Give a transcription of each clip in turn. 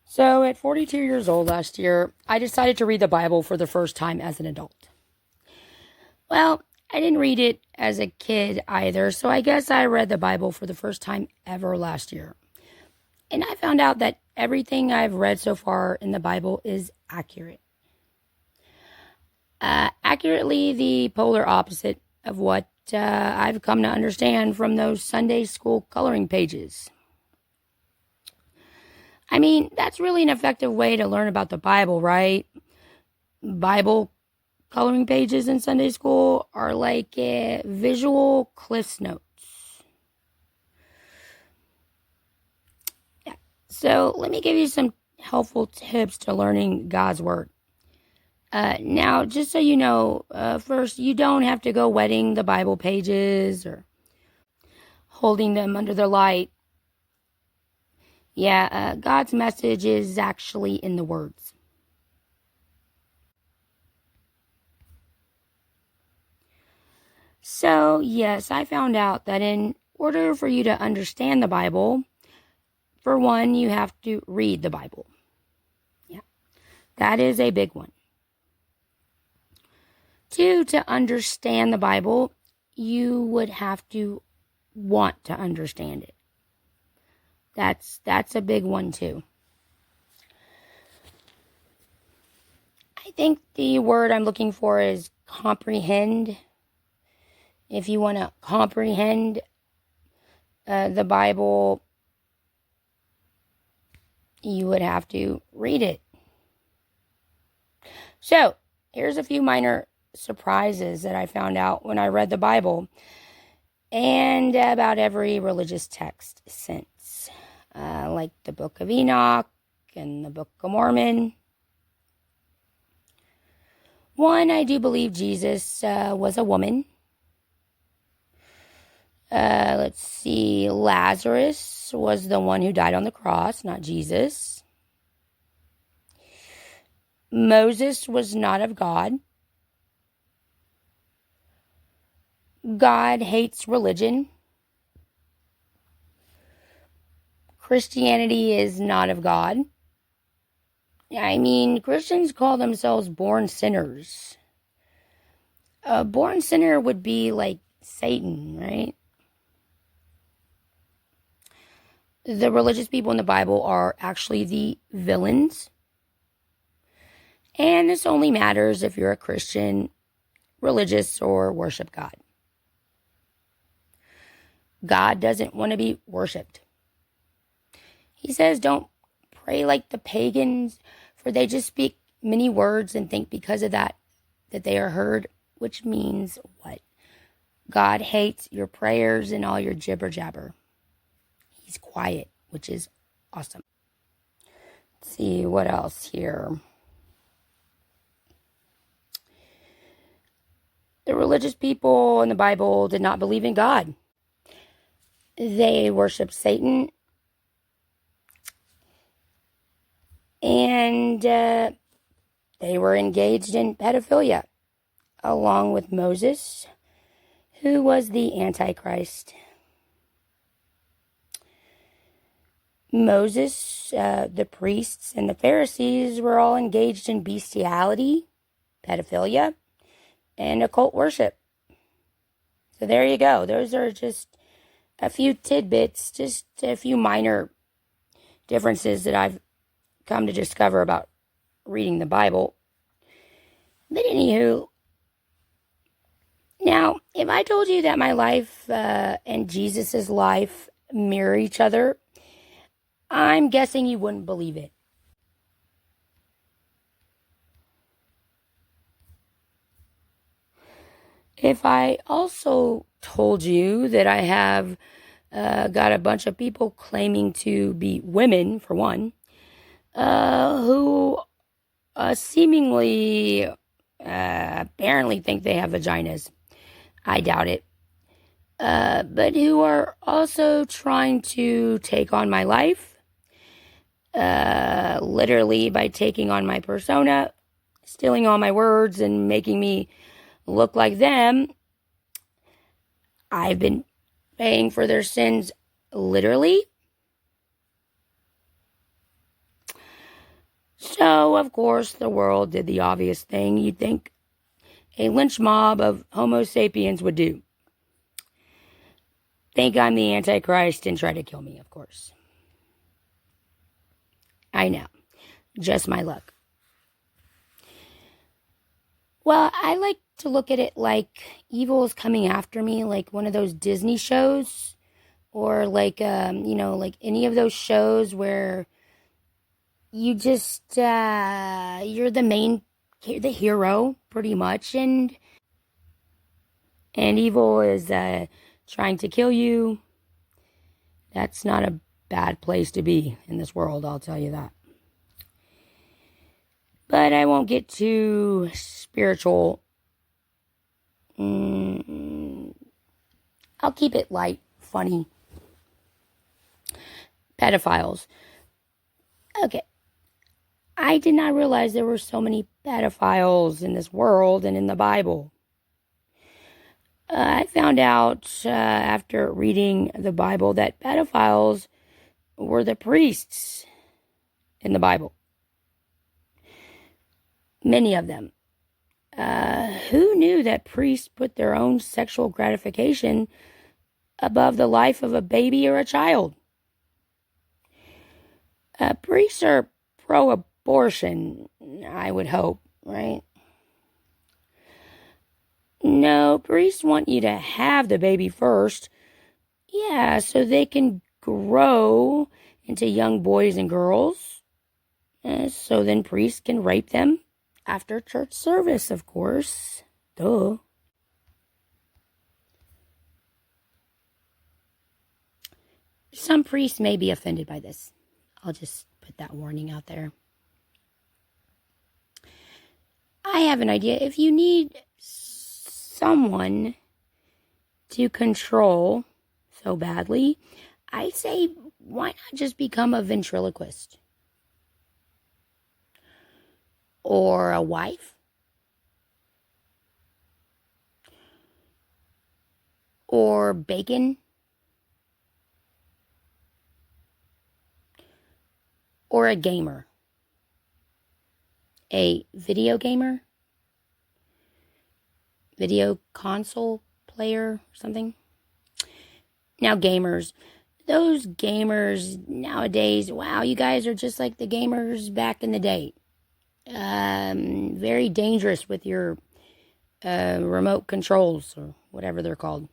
So, at 42 years old last year, I decided to read the Bible for the first time as an adult. Well, I didn't read it as a kid either, so I guess I read the Bible for the first time ever last year. And I found out that everything I've read so far in the Bible is accurate. Accurately, the polar opposite of what I've come to understand from those Sunday school coloring pages. I mean, that's really an effective way to learn about the Bible, right? Bible coloring pages in Sunday school are like visual Cliff's Notes. Yeah. So let me give you some helpful tips to learning God's Word. Now, just so you know, first, you don't have to go wetting the Bible pages or holding them under the light. Yeah, God's message is actually in the words. So, yes, I found out that in order for you to understand the Bible, for one, you have to read the Bible. Yeah, that is a big one. Two, to understand the Bible, you would have to want to understand it. That's a big one too. I think the word I'm looking for is comprehend. If you want to comprehend the Bible, you would have to read it. So, here's a few minor surprises that I found out when I read the Bible and about every religious text since, like the Book of Enoch and the Book of Mormon. One, I do believe Jesus was a woman. Let's see, Lazarus was the one who died on the cross, not Jesus. Moses was not of God. God hates religion. Christianity is not of God. I mean, Christians call themselves born sinners. A born sinner would be like Satan, right? The religious people in the Bible are actually the villains. And this only matters if you're a Christian, religious, or worship God. God doesn't want to be worshipped. He says, don't pray like the pagans, for they just speak many words and think because of that they are heard, which means what? God hates your prayers and all your jibber jabber. He's quiet, which is awesome. Let's see what else here. The religious people in the Bible did not believe in God. They worshiped Satan. And they were engaged in pedophilia, along with Moses, who was the Antichrist. Moses, the priests, and the Pharisees were all engaged in bestiality, pedophilia, and occult worship. So there you go. Those are just a few tidbits, just a few minor differences that I've come to discover about reading the Bible. But anywho, now, if I told you that my life and Jesus's life mirror each other, I'm guessing you wouldn't believe it. If I also told you that I have got a bunch of people claiming to be women, for one, who seemingly, apparently think they have vaginas. I doubt it. But who are also trying to take on my life, literally by taking on my persona, stealing all my words and making me look like them. I've been paying for their sins literally. So, of course, the world did the obvious thing you'd think a lynch mob of Homo sapiens would do. Think I'm the Antichrist and try to kill me, of course. I know. Just my luck. Well, I like to look at it like evil is coming after me, like one of those Disney shows, or like, like any of those shows where you just, you're the hero, pretty much, and evil is, trying to kill you. That's not a bad place to be in this world, I'll tell you that. But I won't get too spiritual. I'll keep it light, funny. Pedophiles. Okay. I did not realize there were so many pedophiles in this world and in the Bible. I found out after reading the Bible that pedophiles were the priests in the Bible. Many of them. Who knew that priests put their own sexual gratification above the life of a baby or a child? Priests are pro-abortion, I would hope, right? No, priests want you to have the baby first. Yeah, so they can grow into young boys and girls. So then priests can rape them after church service, of course. Duh. Some priests may be offended by this. I'll just put that warning out there. I have an idea. If you need someone to control so badly, I say, why not just become a ventriloquist? Or a wife? Or bacon? Or a gamer? A video gamer? Video console player or something? Now, gamers. Those gamers nowadays, wow, you guys are just like the gamers back in the day. Very dangerous with your remote controls or whatever they're called.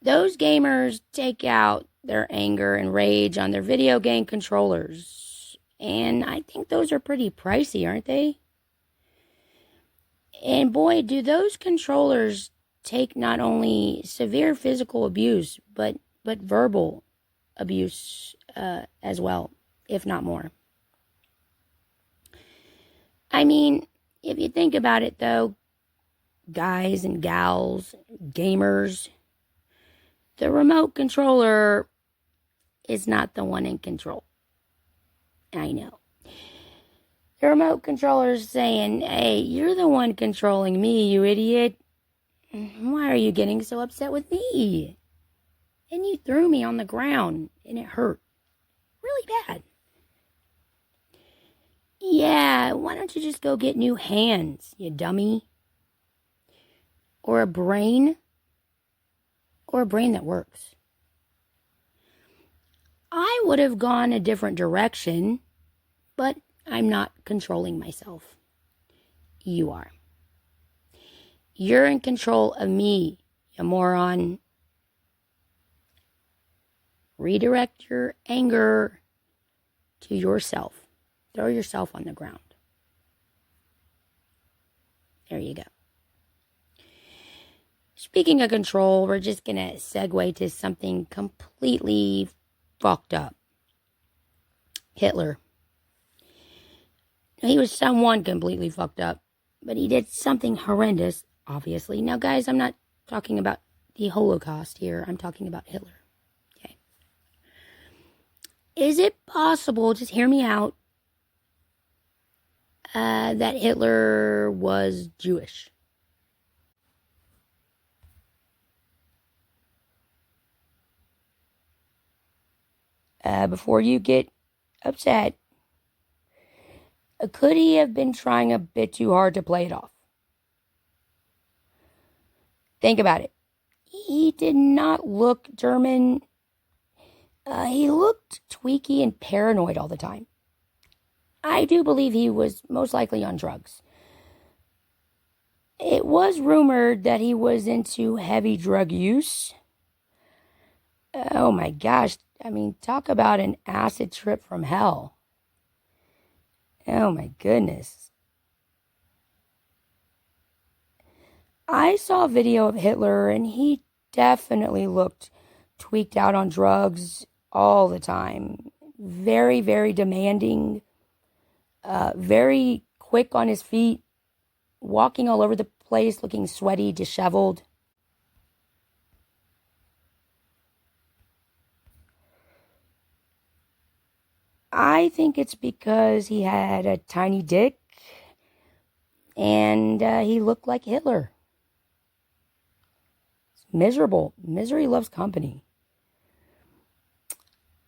Those gamers take out their anger and rage on their video game controllers. And I think those are pretty pricey, aren't they? And boy, do those controllers take not only severe physical abuse, but verbal abuse as well, if not more. I mean, if you think about it, though, guys and gals, gamers, the remote controller is not the one in control. I know. The remote controller is saying, hey, you're the one controlling me, you idiot. Why are you getting so upset with me? And you threw me on the ground, and it hurt really bad. Yeah, why don't you just go get new hands, you dummy? Or a brain. Or a brain that works. I would have gone a different direction, but I'm not controlling myself. You are. You're in control of me, you moron. Redirect your anger to yourself. Throw yourself on the ground. There you go. Speaking of control, we're just going to segue to something completely fucked up. Hitler. He was someone completely fucked up, but he did something horrendous, obviously. Now, guys, I'm not talking about the Holocaust here. I'm talking about Hitler. Okay. Is it possible, just hear me out, that Hitler was Jewish? Before you get upset, Could he have been trying a bit too hard to play it off? Think about it. He did not look German. He looked tweaky and paranoid all the time. I do believe he was most likely on drugs. It was rumored that he was into heavy drug use. Oh my gosh. I mean, talk about an acid trip from hell. Oh my goodness. I saw a video of Hitler and he definitely looked tweaked out on drugs all the time. Very, very demanding. Very quick on his feet. Walking all over the place, looking sweaty, disheveled. I think it's because he had a tiny dick and he looked like Hitler. It's miserable. Misery loves company.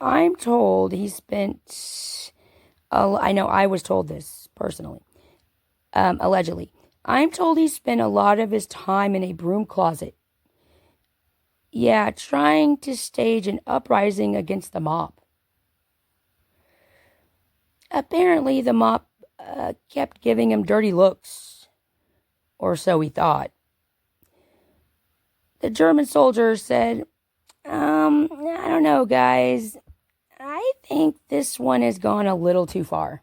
I'm told he spent, I know I was told this personally, allegedly. I'm told he spent a lot of his time in a broom closet. Yeah, trying to stage an uprising against the mob. Apparently, the mob kept giving him dirty looks, or so he thought. The German soldier said, I don't know, guys. I think this one has gone a little too far.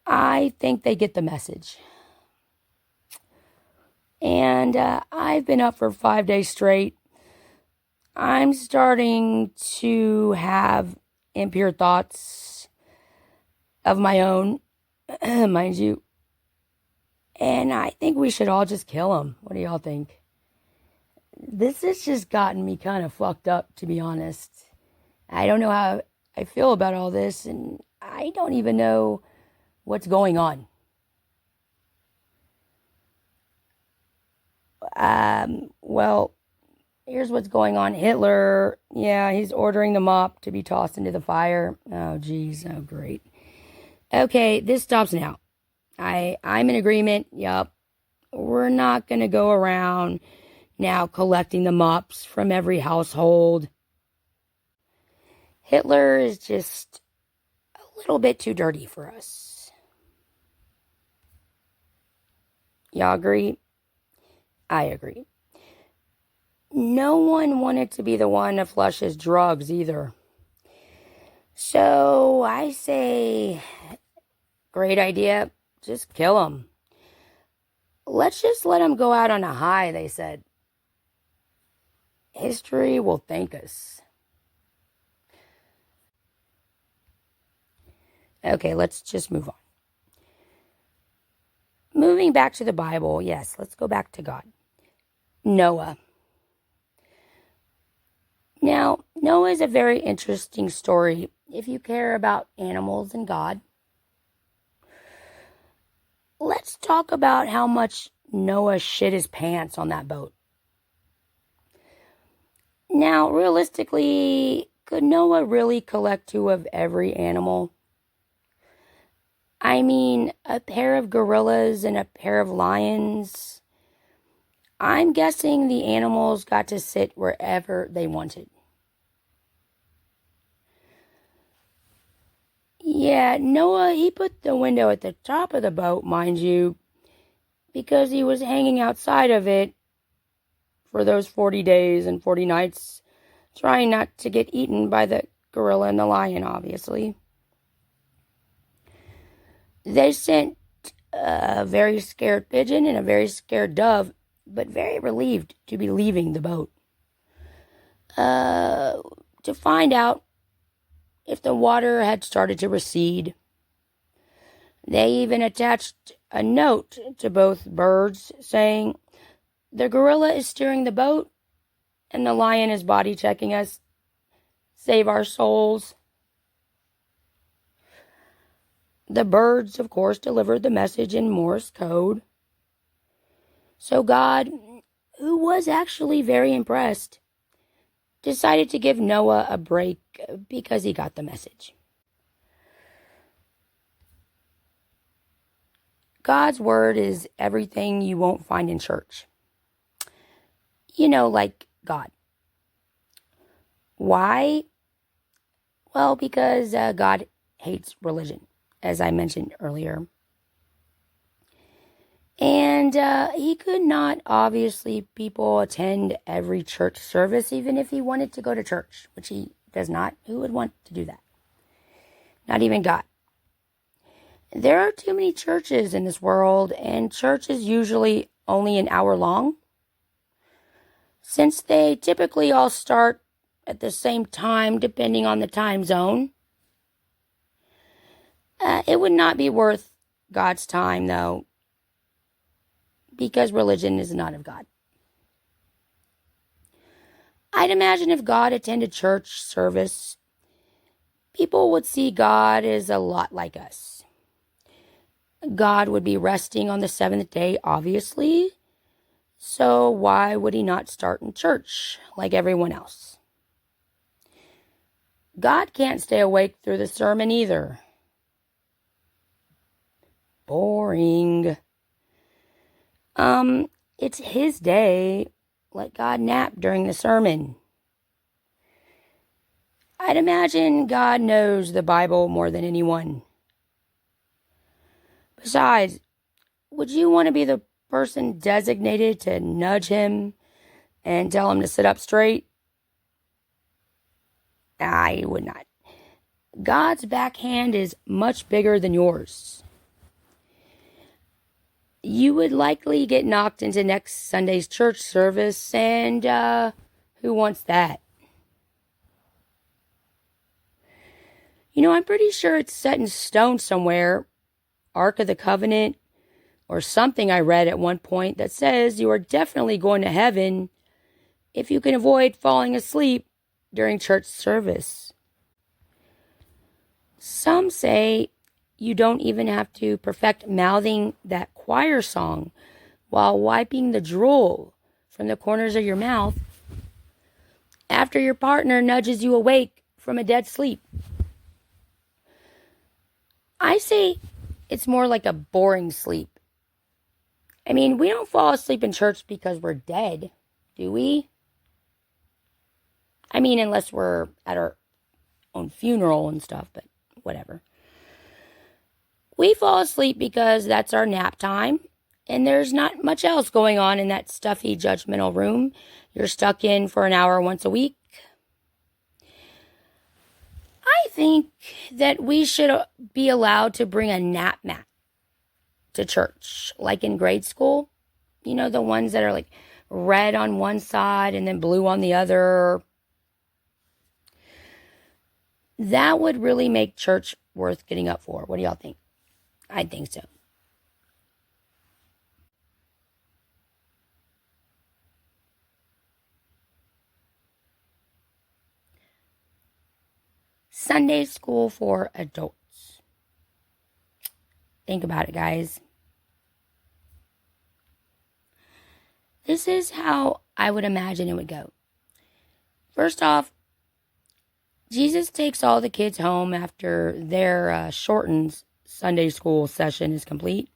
I think they get the message. And I've been up for 5 days straight. I'm starting to have impure thoughts of my own, mind you. And I think we should all just kill him. What do y'all think? This has just gotten me kind of fucked up, to be honest. I don't know how I feel about all this, and I don't even know what's going on. Well, here's what's going on. Hitler, yeah, he's ordering the mop to be tossed into the fire. Oh, geez. Oh, great. Okay, this stops now. I'm in agreement. Yup. We're not going to go around now collecting the mops from every household. Hitler is just a little bit too dirty for us. Y'all agree? I agree. No one wanted to be the one to flush his drugs either. So I say, great idea, just kill him. Let's just let him go out on a high, they said. History will thank us. Okay, let's just move on. Moving back to the Bible, yes, let's go back to God. Noah. Now, Noah is a very interesting story if you care about animals and God. Let's talk about how much Noah shit his pants on that boat. Now, realistically, could Noah really collect 2 of every animal? I mean, a pair of gorillas and a pair of lions. I'm guessing the animals got to sit wherever they wanted. Yeah, Noah, he put the window at the top of the boat, mind you, because he was hanging outside of it for those 40 days and 40 nights, trying not to get eaten by the gorilla and the lion, obviously. They sent a very scared pigeon and a very scared dove, but very relieved to be leaving the boat. To find out if the water had started to recede. They even attached a note to both birds saying, "The gorilla is steering the boat and the lion is body checking us. Save our souls." The birds, of course, delivered the message in Morse code. So God, who was actually very impressed, decided to give Noah a break because he got the message. God's word is everything you won't find in church. Like God. Why? Well, because God hates religion, as I mentioned earlier. And he could not, obviously, people attend every church service, even if he wanted to go to church, which he does not. Who would want to do that? Not even God. There are too many churches in this world, and church is usually only an hour long. Since they typically all start at the same time, depending on the time zone, it would not be worth God's time, though, because religion is not of God. I'd imagine if God attended church service, people would see God as a lot like us. God would be resting on the seventh day, obviously. So why would he not start in church like everyone else? God can't stay awake through the sermon either. Boring. It's his day. Let God nap during the sermon. I'd imagine God knows the Bible more than anyone. Besides, would you want to be the person designated to nudge him and tell him to sit up straight? I would not. God's backhand is much bigger than yours. You would likely get knocked into next Sunday's church service, and who wants that? I'm pretty sure it's set in stone somewhere, Ark of the Covenant, or something I read at one point that says you are definitely going to heaven if you can avoid falling asleep during church service. Some say you don't even have to perfect mouthing that choir song while wiping the drool from the corners of your mouth after your partner nudges you awake from a dead sleep. I say it's more like a boring sleep. I mean, we don't fall asleep in church because we're dead, do we? I mean, unless we're at our own funeral and stuff, but whatever. We fall asleep because that's our nap time, and there's not much else going on in that stuffy, judgmental room you're stuck in for an hour once a week. I think that we should be allowed to bring a nap mat to church, like in grade school. The ones that are like red on one side and then blue on the other. That would really make church worth getting up for. What do y'all think? I think so. Sunday school for adults. Think about it, guys. This is how I would imagine it would go. First off, Jesus takes all the kids home after their shortened Sunday school session is complete,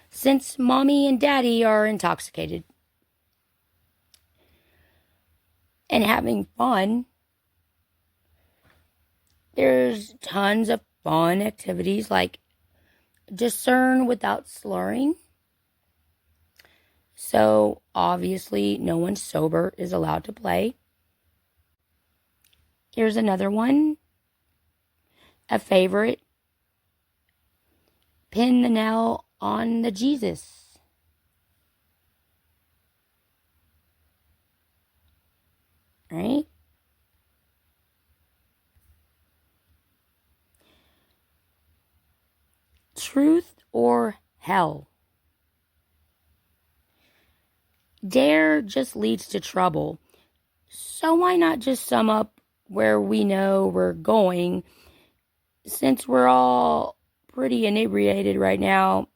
since mommy and daddy are intoxicated and having fun. There's tons of fun activities like discern without slurring. So obviously no one sober is allowed to play. Here's another one. A favorite. Pin the nail on the Jesus. Right? Truth or hell? Dare just leads to trouble. So why not just sum up where we know we're going, since we're all pretty inebriated right now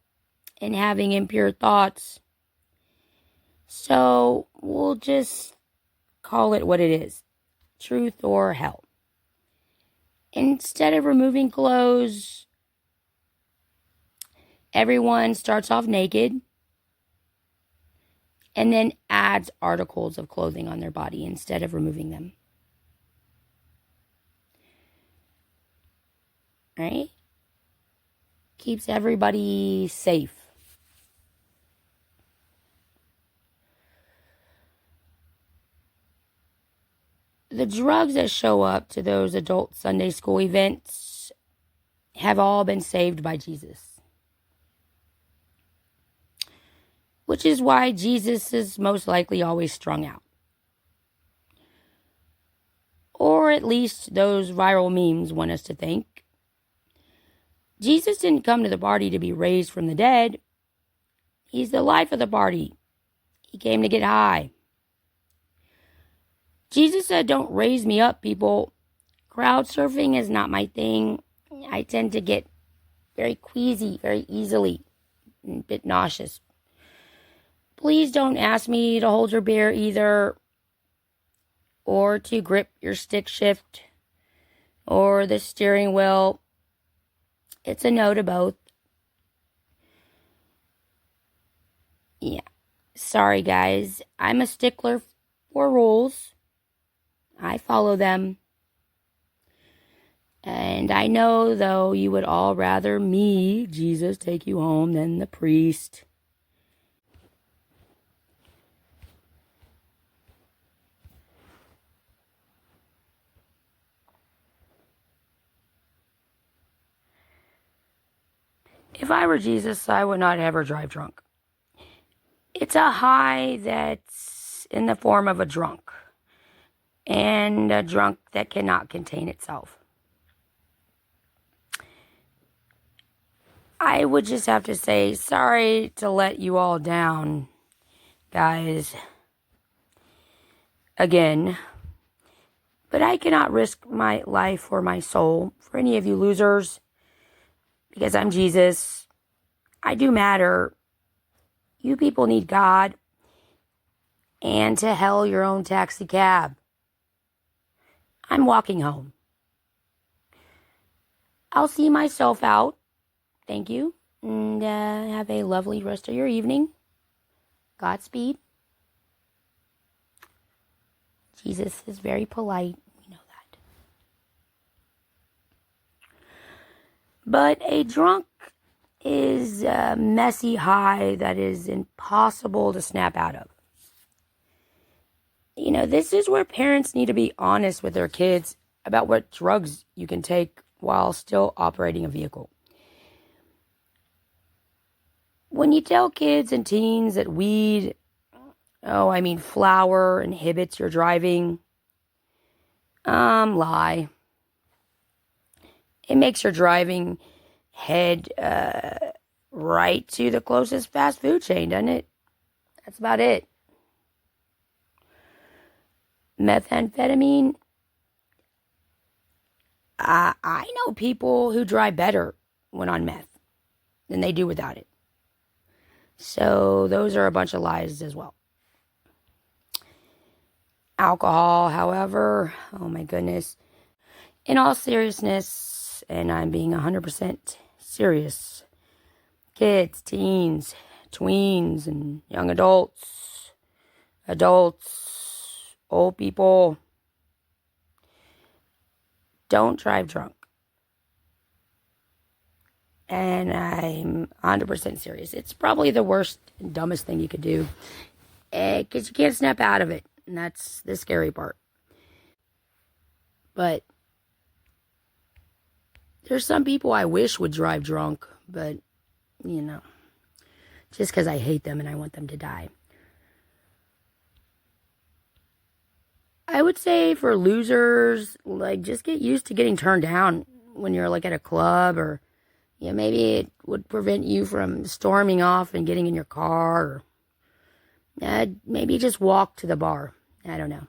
and having impure thoughts? So we'll just call it what it is. Truth or hell. Instead of removing clothes everyone starts off naked and then adds articles of clothing on their body instead of removing them. Right? Keeps everybody safe. The drugs that show up to those adult Sunday school events have all been saved by Jesus. Which is why Jesus is most likely always strung out. Or at least those viral memes want us to think. Jesus didn't come to the party to be raised from the dead. He's the life of the party. He came to get high. Jesus said, "Don't raise me up, people. Crowd surfing is not my thing. I tend to get very queasy very easily, and a bit nauseous. Please don't ask me to hold your beer either, or to grip your stick shift, or the steering wheel. It's a no to both." Yeah. Sorry, guys. I'm a stickler for rules. I follow them. And I know, though, you would all rather me, Jesus, take you home than the priest. If I were Jesus, I would not ever drive drunk. It's a high that's in the form of a drunk, and a drunk that cannot contain itself. I would just have to say, sorry to let you all down, guys. Again. But I cannot risk my life or my soul for any of you losers, because I'm Jesus. I do matter. You people need God. And to hell your own taxi cab. I'm walking home. I'll see myself out. Thank you. And have a lovely rest of your evening. Godspeed. Jesus is very polite. We know that. But a drunk is a messy high that is impossible to snap out of. You know, this is where parents need to be honest with their kids about what drugs you can take while still operating a vehicle. When you tell kids and teens that weed, flour inhibits your driving, lie. It makes your driving head right to the closest fast food chain, doesn't it? That's about it. Methamphetamine. I know people who drive better when on meth than they do without it. So those are a bunch of lies as well. Alcohol, however, oh my goodness. In all seriousness, and I'm being 100% serious, kids, teens, tweens, and young adults, old people, don't drive drunk. And I'm 100% serious. It's probably the worst and dumbest thing you could do, because you can't snap out of it. And that's the scary part. But there's some people I wish would drive drunk, but, just because I hate them and I want them to die. I would say for losers, just get used to getting turned down when you're, at a club, or, maybe it would prevent you from storming off and getting in your car, or maybe just walk to the bar. I don't know.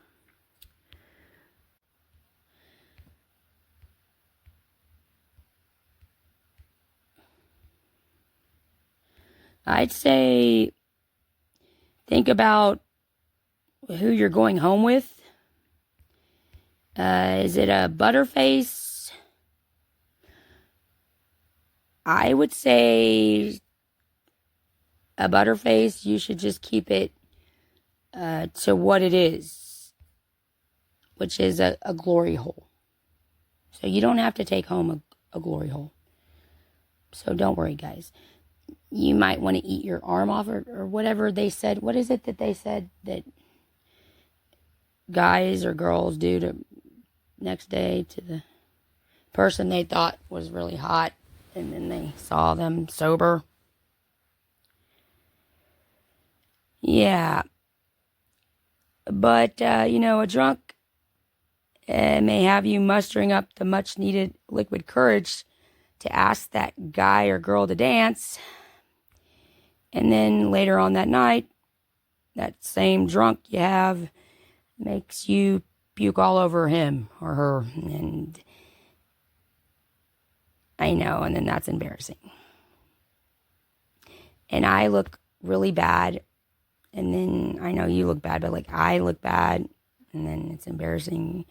I'd say think about who you're going home with. Is it a butterface? I would say a butterface, you should just keep it to what it is, which is a glory hole. So you don't have to take home a glory hole. So don't worry, guys. You might want to eat your arm off or whatever they said. What is it that they said that guys or girls do to next day to the person they thought was really hot and then they saw them sober? Yeah. But, a drunk may have you mustering up the much needed liquid courage to ask that guy or girl to dance. And then later on that night, that same drunk you have makes you puke all over him or her. And I know, and then that's embarrassing. And I look really bad. And then I know you look bad, but I look bad. And then it's embarrassing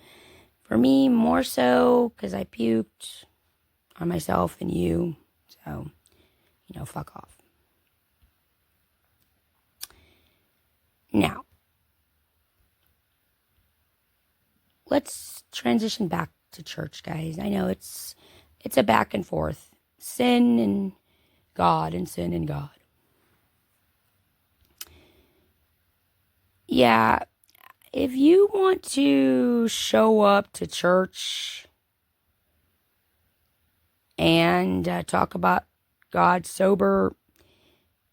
for me more so because I puked on myself and you. So, fuck off. Now, let's transition back to church, guys. I know it's a back and forth. Sin and God and sin and God. Yeah, if you want to show up to church and talk about God sober,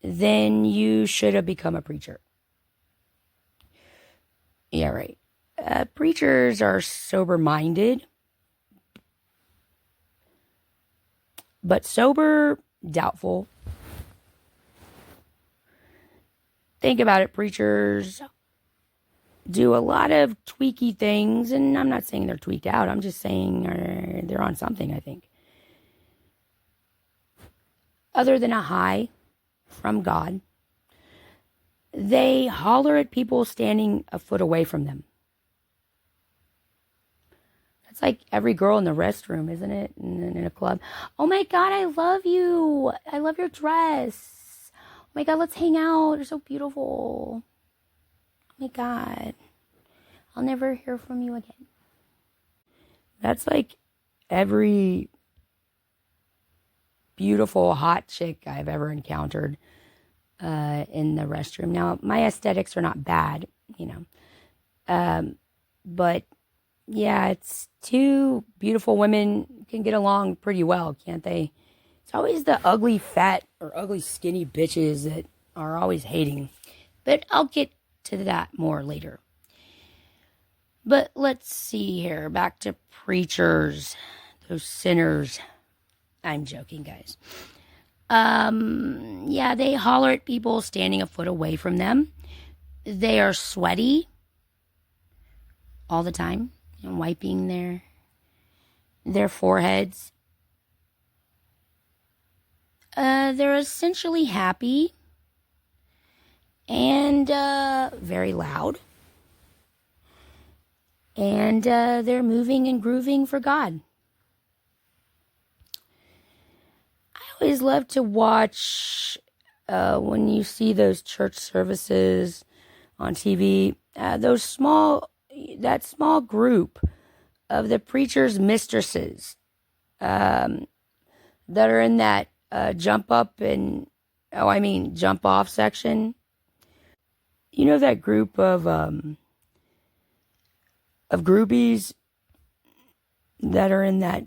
then you should have become a preacher. Yeah, right. Preachers are sober-minded, but sober, doubtful. Think about it, preachers do a lot of tweaky things, and I'm not saying they're tweaked out. I'm just saying they're on something, I think. Other than a high from God, they holler at people standing a foot away from them. That's like every girl in the restroom, isn't it? In a club. Oh my God, I love you. I love your dress. Oh my God, let's hang out. You're so beautiful. Oh my God. I'll never hear from you again. That's like every beautiful hot chick I've ever encountered in the restroom. Now, my aesthetics are not bad, but yeah, it's two beautiful women can get along pretty well, can't they? It's always the ugly fat or ugly skinny bitches that are always hating. But I'll get to that more later. But let's see here. Back to preachers. Those sinners. I'm joking, guys. Yeah, they holler at people standing a foot away from them. They are sweaty all the time and wiping their foreheads. They're essentially happy and very loud. And they're moving and grooving for God. I always love to watch when you see those church services on TV, that small group of the preacher's mistresses that are in that jump off section. You know that group of groupies that are in that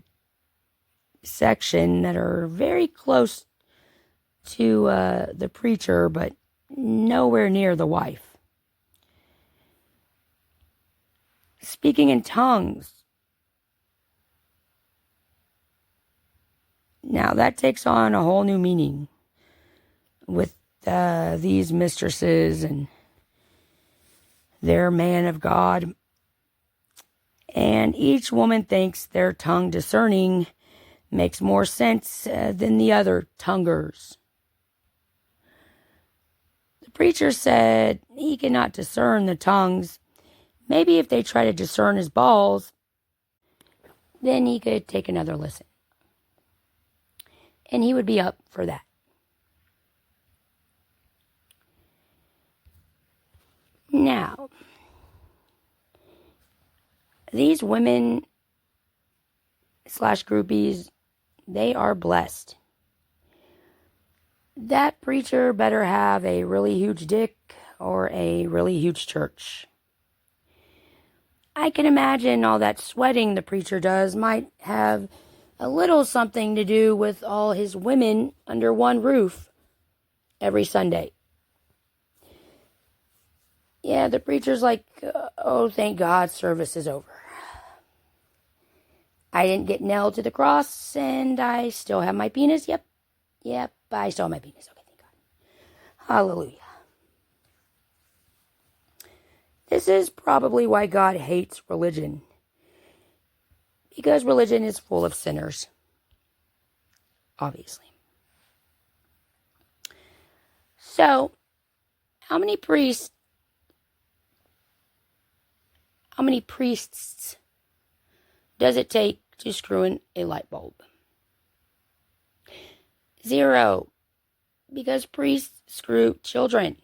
section that are very close to the preacher, but nowhere near the wife. Speaking in tongues. Now that takes on a whole new meaning with these mistresses and their man of God. And each woman thinks their tongue discerning makes more sense than the other tonguers. The preacher said he cannot discern the tongues. Maybe if they try to discern his balls, then he could take another listen. And he would be up for that. Now, these women / groupies, they are blessed. That preacher better have a really huge dick or a really huge church. I can imagine all that sweating the preacher does might have a little something to do with all his women under one roof every Sunday. Yeah, the preacher's like, oh, thank God, service is over. I didn't get nailed to the cross, and I still have my penis. Yep, I still have my penis. Okay, thank God. Hallelujah. This is probably why God hates religion. Because religion is full of sinners. Obviously. So, how many priests does it take to screw in a light bulb? 0. Because priests screw children.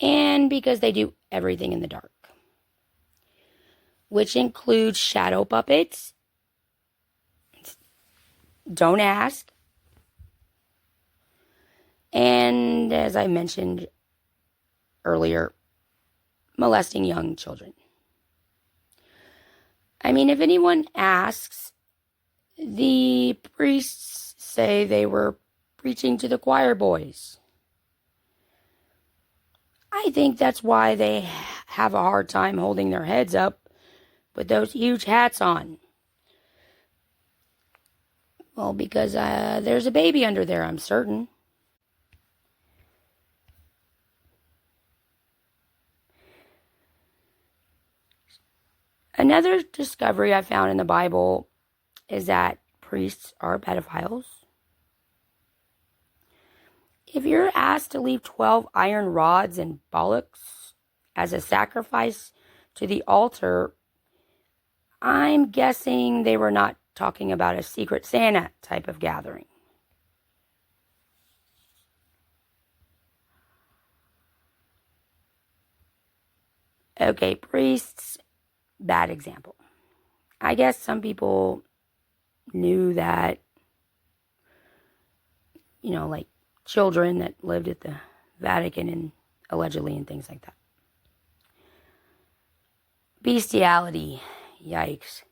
And because they do everything in the dark. Which includes shadow puppets. Don't ask. And as I mentioned earlier, molesting young children. I mean, if anyone asks, the priests say they were preaching to the choir boys. I think that's why they have a hard time holding their heads up with those huge hats on. Well, because there's a baby under there, I'm certain. Another discovery I found in the Bible is that priests are pedophiles. If you're asked to leave 12 iron rods and bollocks as a sacrifice to the altar, I'm guessing they were not talking about a Secret Santa type of gathering. Okay, priests, bad example. I guess some people knew that, like children that lived at the Vatican and allegedly and things like that. Bestiality, yikes.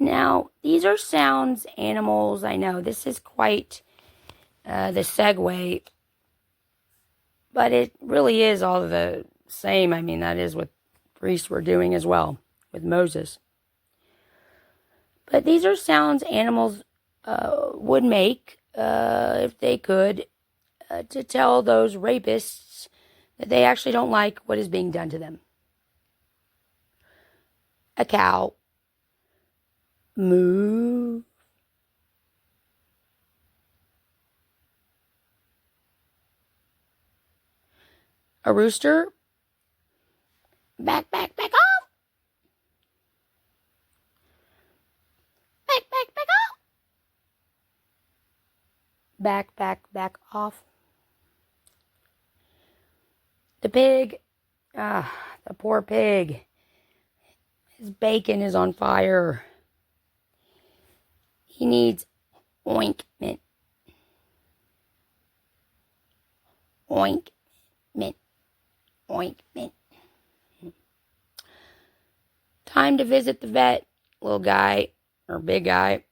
Now, these are sounds, animals, I know. This is quite the segue, but it really is all the same. I mean, that is what priests were doing as well with Moses. But these are sounds animals would make if they could to tell those rapists that they actually don't like what is being done to them. A cow. Moo. A rooster. Back off. Back off. Back off. The pig. The poor pig. His bacon is on fire. He needs ointment. Ointment. Time to visit the vet, little guy, or big guy.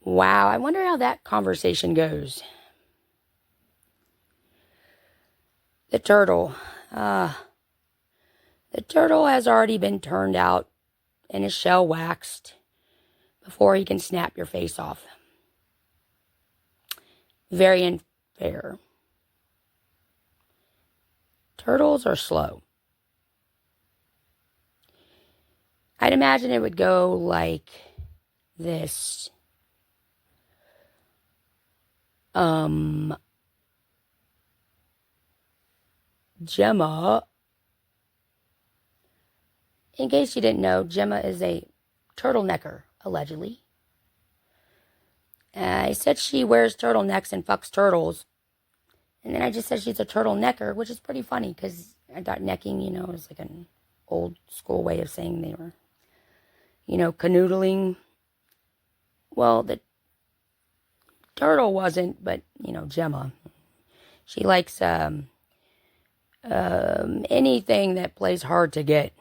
Wow, I wonder how that conversation goes. The turtle. The turtle has already been turned out and his shell waxed before he can snap your face off. Very unfair. Turtles are slow. I'd imagine it would go like this. Gemma. In case you didn't know, Gemma is a turtlenecker, allegedly. I said she wears turtlenecks and fucks turtles. And then I just said she's a turtlenecker, which is pretty funny because I thought necking, is like an old school way of saying they were, canoodling. Well, the turtle wasn't, but, Gemma. She likes anything that plays hard to get.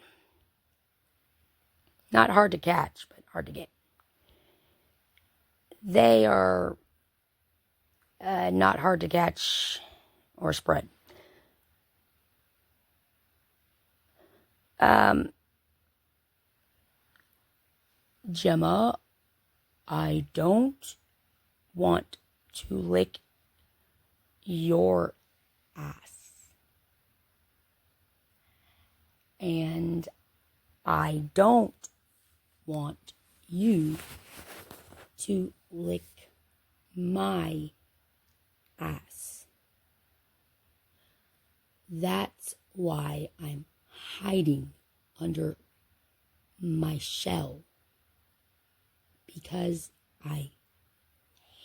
Not hard to catch, but hard to get. They are not hard to catch or spread. Gemma, I don't want to lick your ass. And I don't want you to lick my ass. That's why I'm hiding under my shell. Because I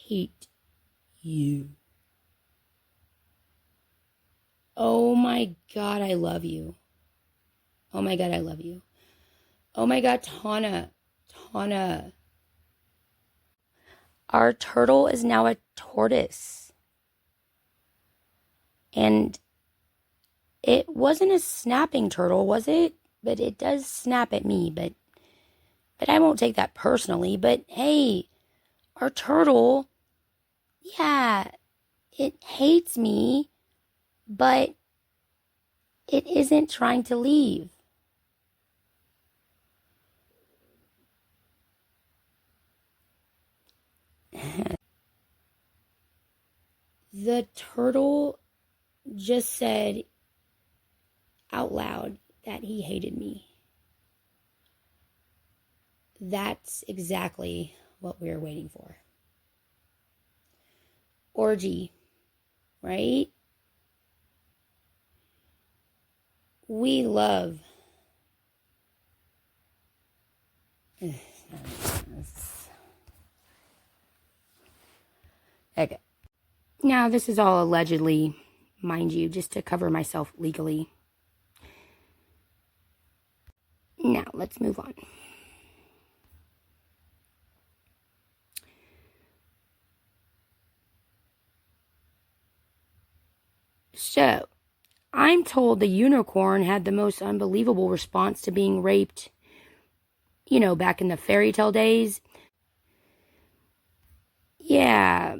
hate you. Oh my God, I love you. Oh my God, I love you. Oh my God, Tana. Our turtle is now a tortoise. And it wasn't a snapping turtle, was it? But it does snap at me, but I won't take that personally. But hey, our turtle, yeah, it hates me, but it isn't trying to leave. The turtle just said out loud that he hated me. That's exactly what we're waiting for. Orgy, right? We love. Okay. Now, this is all allegedly, mind you, just to cover myself legally. Now, let's move on. So, I'm told the unicorn had the most unbelievable response to being raped, back in the fairy tale days. Yeah,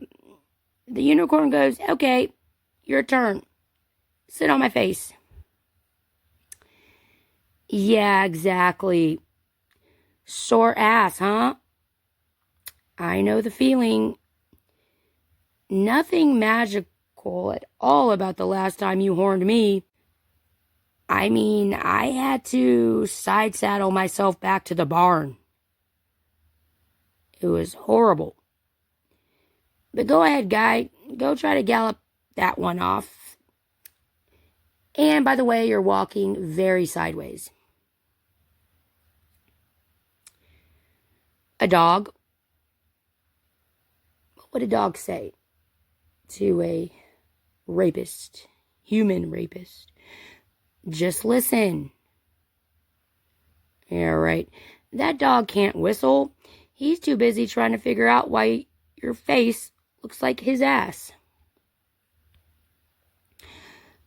the unicorn goes, okay, your turn. Sit on my face. Yeah, exactly. Sore ass, huh? I know the feeling. Nothing magical at all about the last time you horned me. I mean, I had to side saddle myself back to the barn. It was horrible. But go ahead, guy. Go try to gallop that one off. And by the way, you're walking very sideways. A dog. What would a dog say to a rapist, human rapist? Just listen. Yeah, right. That dog can't whistle. He's too busy trying to figure out why your face looks like his ass.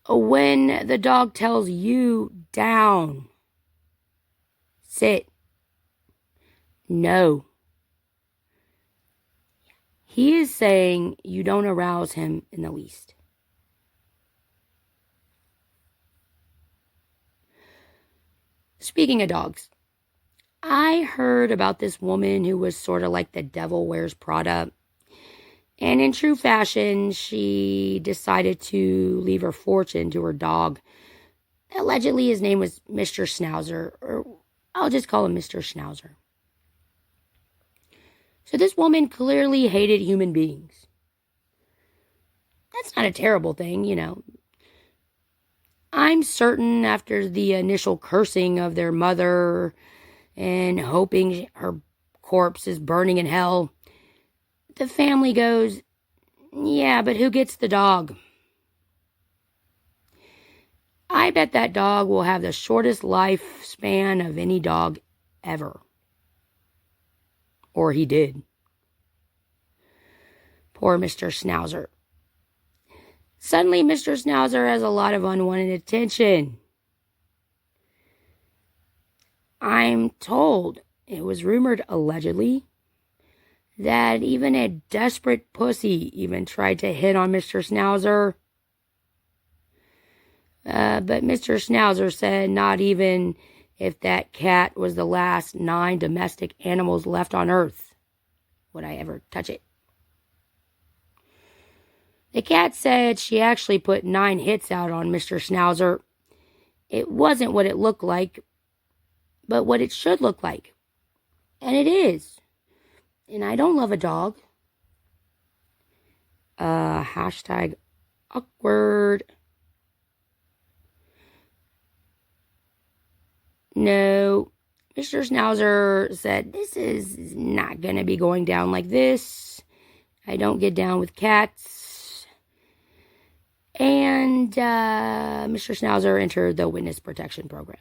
When the dog tells you down, sit, no. He is saying you don't arouse him in the least. Speaking of dogs, I heard about this woman who was sort of like the devil wears Prada. And in true fashion, she decided to leave her fortune to her dog. Allegedly, his name was Mr. Schnauzer, or I'll just call him Mr. Schnauzer. So this woman clearly hated human beings. That's not a terrible thing, I'm certain after the initial cursing of their mother and hoping her corpse is burning in hell, The family goes, "Yeah, but who gets the dog?" I bet that dog will have the shortest lifespan of any dog ever. Or he did. Poor Mr. Schnauzer. Suddenly, Mr. Schnauzer has a lot of unwanted attention. I'm told, it was rumored allegedly, that even a desperate pussy even tried to hit on Mr. Schnauzer. But Mr. Schnauzer said not even if that cat was the last 9 domestic animals left on Earth would I ever touch it. The cat said she actually put 9 hits out on Mr. Schnauzer. It wasn't what it looked like, but what it should look like. And it is. And I don't love a dog. Hashtag awkward. No, Mr. Schnauzer said, "This is not going to be going down like this. I don't get down with cats." And Mr. Schnauzer entered the witness protection program.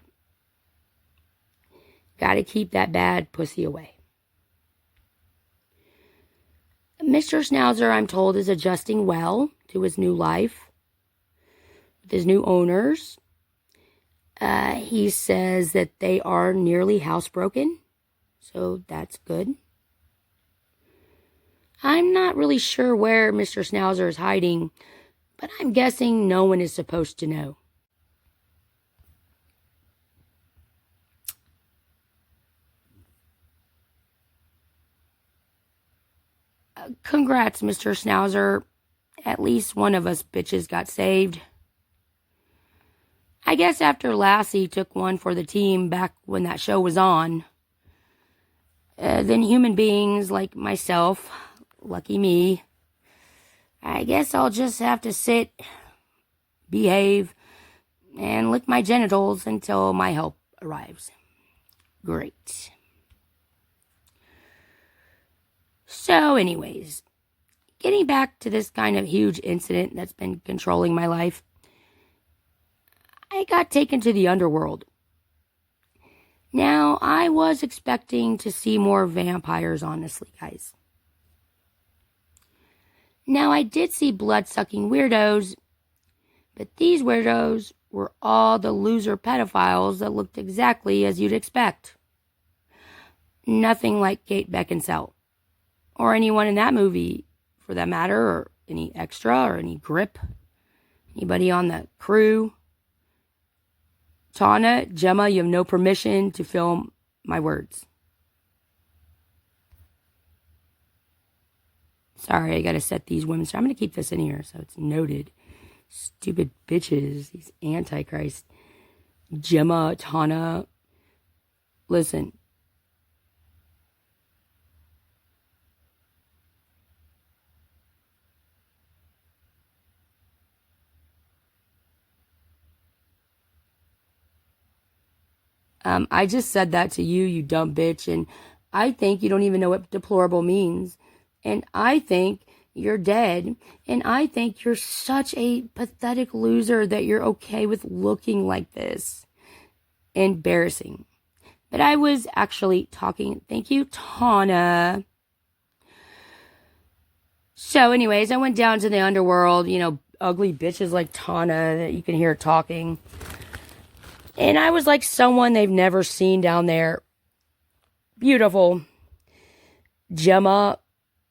Got to keep that bad pussy away. Mr. Schnauzer, I'm told, is adjusting well to his new life with his new owners. He says that they are nearly housebroken, so that's good. I'm not really sure where Mr. Schnauzer is hiding, but I'm guessing no one is supposed to know. Congrats, Mr. Schnauzer. At least one of us bitches got saved. I guess after Lassie took one for the team back when that show was on, then human beings like myself, lucky me, I guess I'll just have to sit, behave, and lick my genitals until my help arrives. Great. So anyways, getting back to this kind of huge incident that's been controlling my life, I got taken to the underworld. Now, I was expecting to see more vampires, honestly, guys. Now, I did see blood-sucking weirdos, but these weirdos were all the loser pedophiles that looked exactly as you'd expect. Nothing like Kate Beckinsale, or anyone in that movie, for that matter, or any extra, or any grip, anybody on the crew. Tana, Gemma, you have no permission to film my words. Sorry, I gotta set these women. So I'm gonna keep this in here so it's noted. Stupid bitches, these antichrist. Gemma, Tana. Listen. I just said that to you, you dumb bitch, and I think you don't even know what deplorable means. And I think you're dead. And I think you're such a pathetic loser that you're okay with looking like this. Embarrassing. But I was actually talking. Thank you, Tana. So anyways, I went down to the underworld, ugly bitches like Tana that you can hear talking. And I was like someone they've never seen down there. Beautiful. Gemma,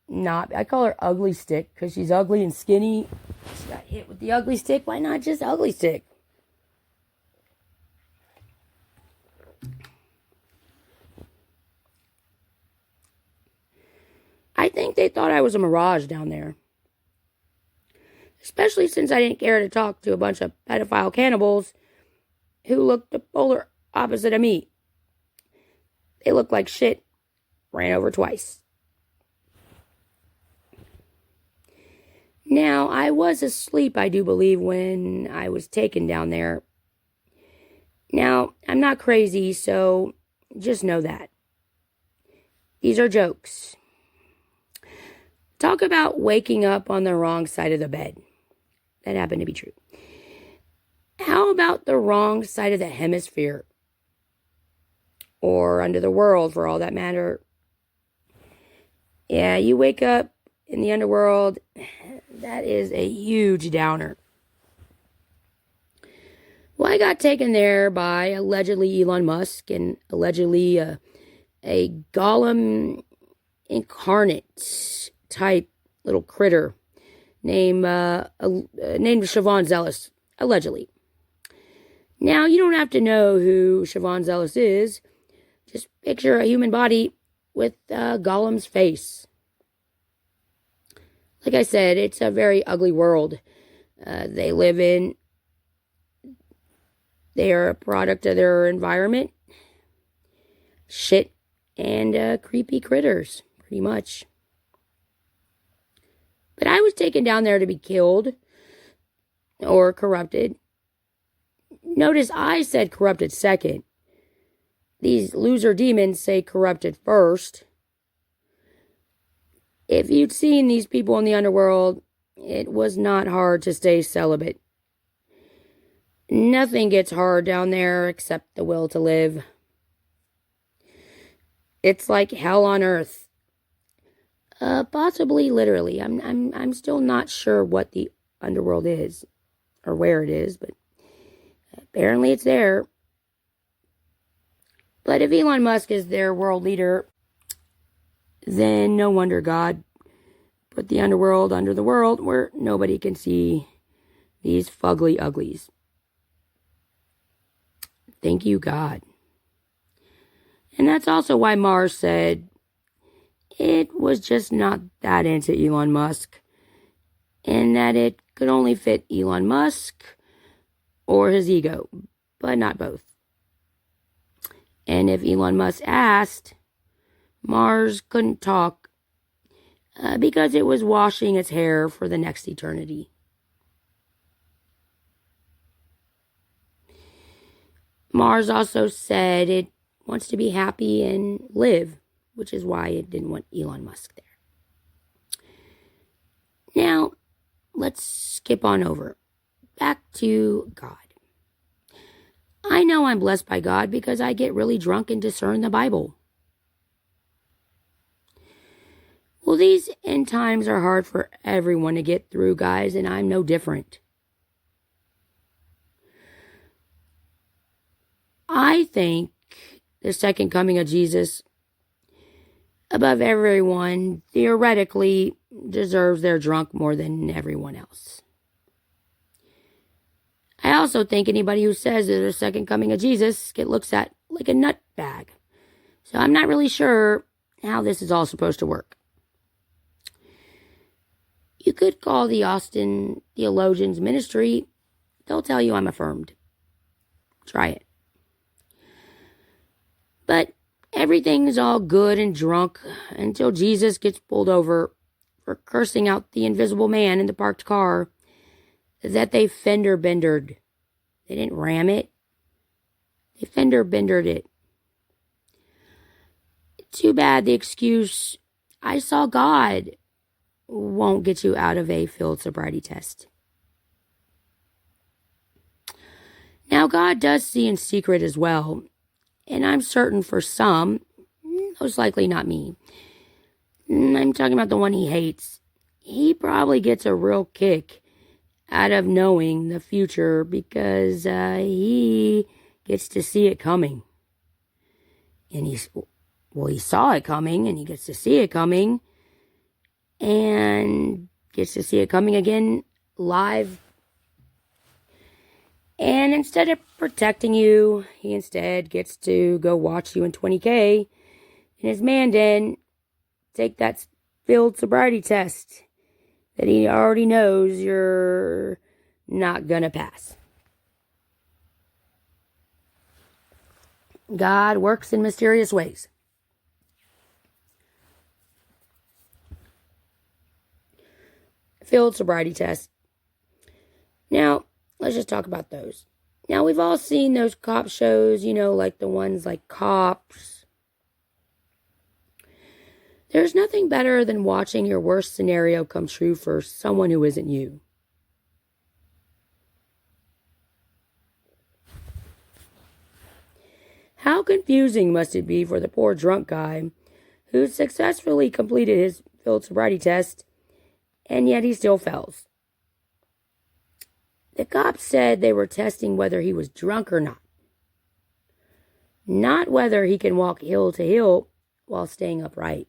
I call her Ugly Stick because she's ugly and skinny. She got hit with the ugly stick. Why not just Ugly Stick? I think they thought I was a mirage down there. Especially since I didn't care to talk to a bunch of pedophile cannibals who looked the polar opposite of me. They looked like shit. Ran over twice. Now, I was asleep, I do believe, when I was taken down there. Now, I'm not crazy, so just know that. These are jokes. Talk about waking up on the wrong side of the bed. That happened to be true. How about the wrong side of the hemisphere? Or under the world, for all that matter. Yeah, you wake up in the underworld. That is a huge downer. Well, I got taken there by allegedly Elon Musk and allegedly a golem incarnate type little critter named Siobhan Zealous, allegedly. Now, you don't have to know who Siobhan Zealous is. Just picture a human body with Gollum's face. Like I said, it's a very ugly world they live in. They are a product of their environment. Shit and creepy critters, pretty much. But I was taken down there to be killed or corrupted. Notice I said corrupted second. These loser demons say corrupted first. If you'd seen these people in the underworld, it was not hard to stay celibate. Nothing gets hard down there except the will to live. It's like hell on earth. Possibly literally. I'm still not sure what the underworld is or where it is, but apparently it's there. But if Elon Musk is their world leader, then no wonder God put the underworld under the world where nobody can see these fugly uglies. Thank you, God. And that's also why Mars said it was just not that into Elon Musk, and that it could only fit Elon Musk or his ego, but not both. And if Elon Musk asked, Mars couldn't talk because it was washing its hair for the next eternity. Mars also said it wants to be happy and live, which is why it didn't want Elon Musk there. Now, let's skip on over. Back to God. I know I'm blessed by God because I get really drunk and discern the Bible. Well, these end times are hard for everyone to get through, guys, and I'm no different. I think the second coming of Jesus, above everyone, theoretically deserves their drunk more than everyone else. I also think anybody who says there's a second coming of Jesus get looks at like a nut bag. So I'm not really sure how this is all supposed to work. You could call the Austin Theologians Ministry. They'll tell you I'm affirmed. Try it. But everything's all good and drunk until Jesus gets pulled over for cursing out the invisible man in the parked car that they fender bendered. They didn't ram it. They fender bendered it. Too bad the excuse, I saw God, won't get you out of a field sobriety test. Now, God does see in secret as well. And I'm certain for some, most likely not me, I'm talking about the one he hates. He probably gets a real kick out of knowing the future because he gets to see it coming. And he saw it coming and he gets to see it coming and gets to see it coming again live. And instead of protecting you, he instead gets to go watch you in 20K in his man den, take that field sobriety test that he already knows you're not gonna pass. God works in mysterious ways. Field sobriety test. Now, let's just talk about those. Now, we've all seen those cop shows, like the ones like Cops. There's nothing better than watching your worst scenario come true for someone who isn't you. How confusing must it be for the poor drunk guy who successfully completed his field sobriety test, and yet he still fails. The cops said they were testing whether he was drunk or not whether he can walk hill to hill while staying upright.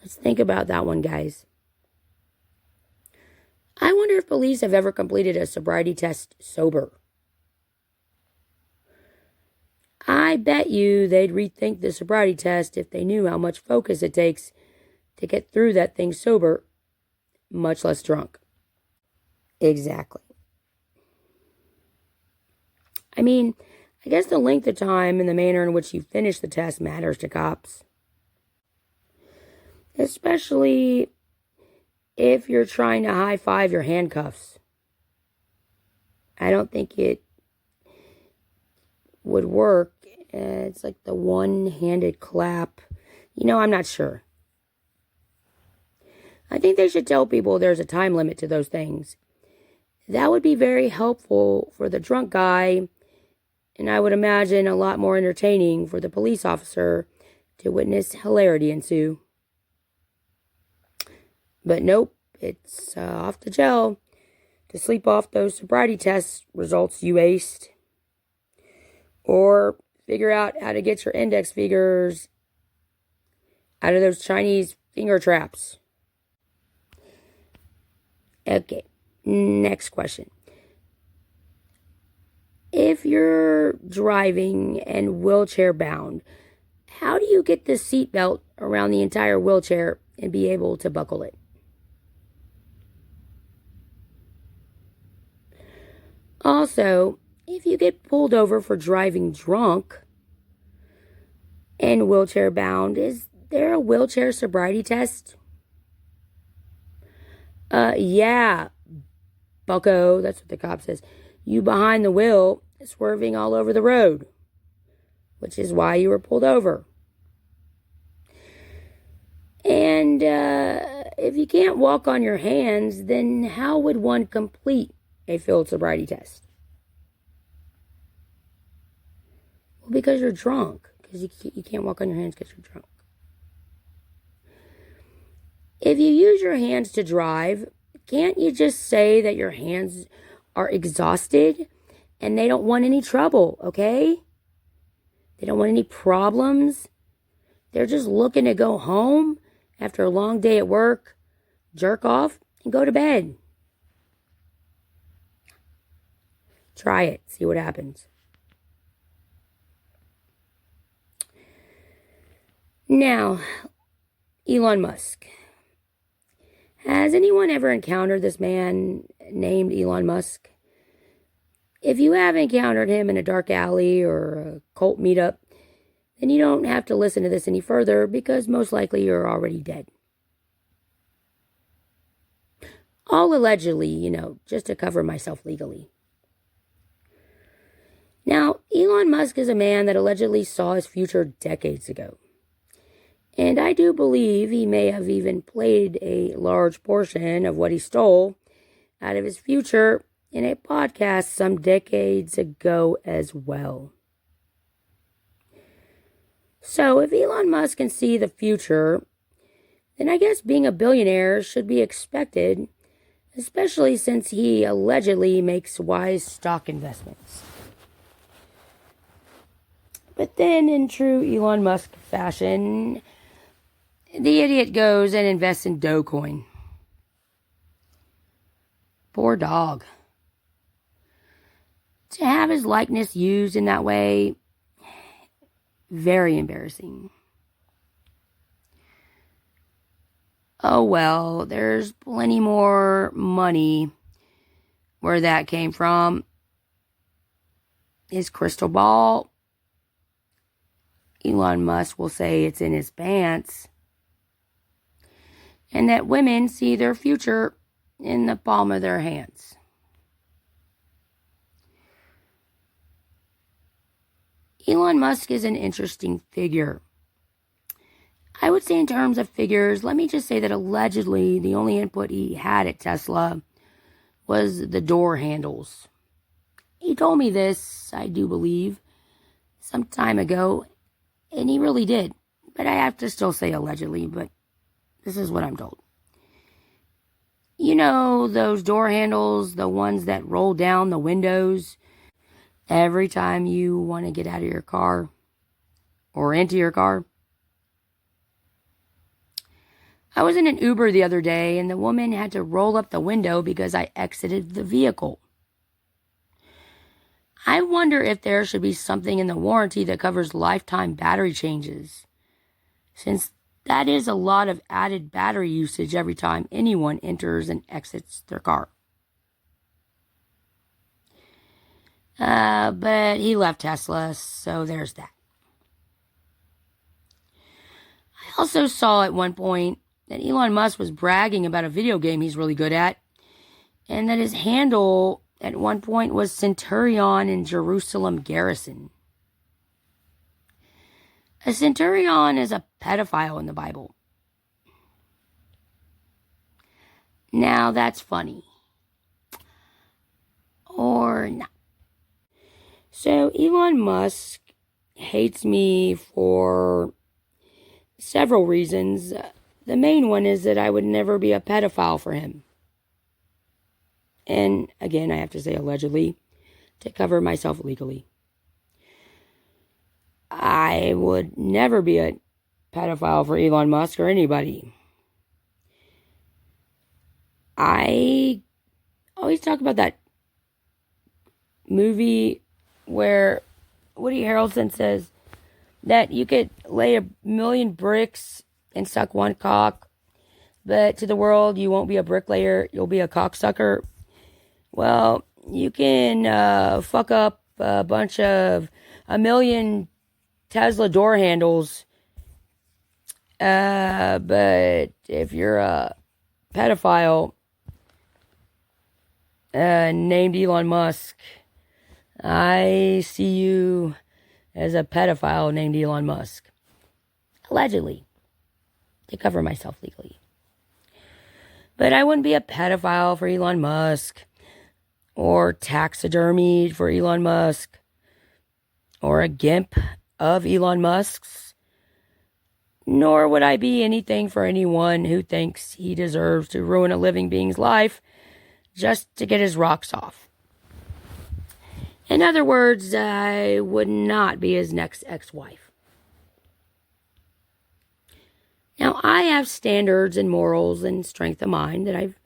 Let's think about that one, guys. I wonder if police have ever completed a sobriety test sober. I bet you they'd rethink the sobriety test if they knew how much focus it takes to get through that thing sober, much less drunk. Exactly. I mean, I guess the length of time and the manner in which you finish the test matters to cops. Especially if you're trying to high-five your handcuffs. I don't think it would work. It's like the one-handed clap. I'm not sure. I think they should tell people there's a time limit to those things. That would be very helpful for the drunk guy, and I would imagine a lot more entertaining for the police officer to witness hilarity ensue. But nope, it's off to jail to sleep off those sobriety test results you aced. Or figure out how to get your index fingers out of those Chinese finger traps. Okay, next question. If you're driving and wheelchair bound, how do you get the seatbelt around the entire wheelchair and be able to buckle it? Also, if you get pulled over for driving drunk and wheelchair bound, is there a wheelchair sobriety test? Yeah, bucko, that's what the cop says. You behind the wheel, swerving all over the road, which is why you were pulled over. And if you can't walk on your hands, then how would one complete a field sobriety test? Well, because you're drunk. Because you can't walk on your hands because you're drunk. If you use your hands to drive, can't you just say that your hands are exhausted and they don't want any trouble, okay? They don't want any problems. They're just looking to go home after a long day at work, jerk off, and go to bed. Try it. See what happens. Now, Elon Musk. Has anyone ever encountered this man named Elon Musk? If you have encountered him in a dark alley or a cult meetup, then you don't have to listen to this any further because most likely you're already dead. All allegedly, just to cover myself legally. Now, Elon Musk is a man that allegedly saw his future decades ago. And I do believe he may have even played a large portion of what he stole out of his future in a podcast some decades ago as well. So if Elon Musk can see the future, then I guess being a billionaire should be expected, especially since he allegedly makes wise stock investments. But then, in true Elon Musk fashion, the idiot goes and invests in Dogecoin. Poor dog. To have his likeness used in that way, very embarrassing. Oh well, there's plenty more money where that came from. His crystal ball, Elon Musk will say it's in his pants. And that women see their future in the palm of their hands. Elon Musk is an interesting figure. I would say in terms of figures, let me just say that allegedly the only input he had at Tesla was the door handles. He told me this, I do believe, some time ago, and he really did. But I have to still say allegedly, but this is what I'm told. You know those door handles, the ones that roll down the windows every time you want to get out of your car or into your car? I was in an Uber the other day, and the woman had to roll up the window because I exited the vehicle. I wonder if there should be something in the warranty that covers lifetime battery changes, since that is a lot of added battery usage every time anyone enters and exits their car. But he left Tesla, so there's that. I also saw at one point that Elon Musk was bragging about a video game he's really good at, and that his handle at one point was Centurion in Jerusalem Garrison. A centurion is a pedophile in the Bible. Now that's funny. Or not. So Elon Musk hates me for several reasons. The main one is that I would never be a pedophile for him. And again, I have to say allegedly, to cover myself legally. I would never be a pedophile for Elon Musk or anybody. I always talk about that movie where Woody Harrelson says that you could lay 1,000,000 bricks and suck one cock, but to the world you won't be a bricklayer, you'll be a cocksucker. Well, you can fuck up a bunch of 1,000,000 Tesla door handles, but if you're a pedophile named Elon Musk, I see you as a pedophile named Elon Musk. Allegedly, to cover myself legally. But I wouldn't be a pedophile for Elon Musk, or taxidermied for Elon Musk, or a gimp of Elon Musk's, nor would I be anything for anyone who thinks he deserves to ruin a living being's life just to get his rocks off. In other words, I would not be his next ex-wife. Now, I have standards and morals and strength of mind that I've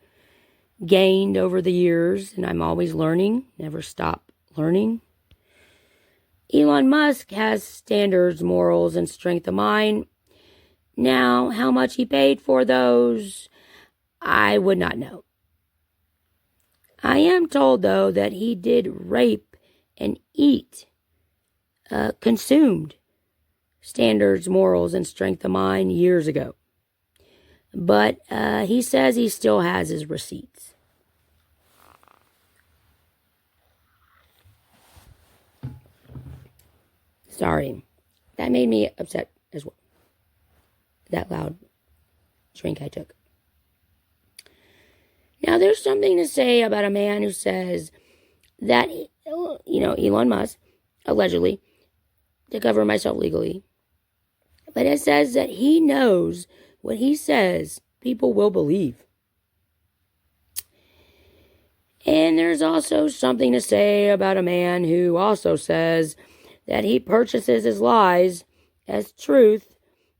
gained over the years, and I'm always learning, never stop learning. Elon Musk has standards, morals, and strength of mind. Now, how much he paid for those, I would not know. I am told, though, that he did rape and eat, consumed standards, morals, and strength of mind years ago. But he says he still has his receipts. Sorry, that made me upset as well. That loud drink I took. Now, there's something to say about a man who says that, Elon Musk, allegedly, to cover myself legally, but it says that he knows what he says people will believe. And there's also something to say about a man who also says that he purchases his lies as truth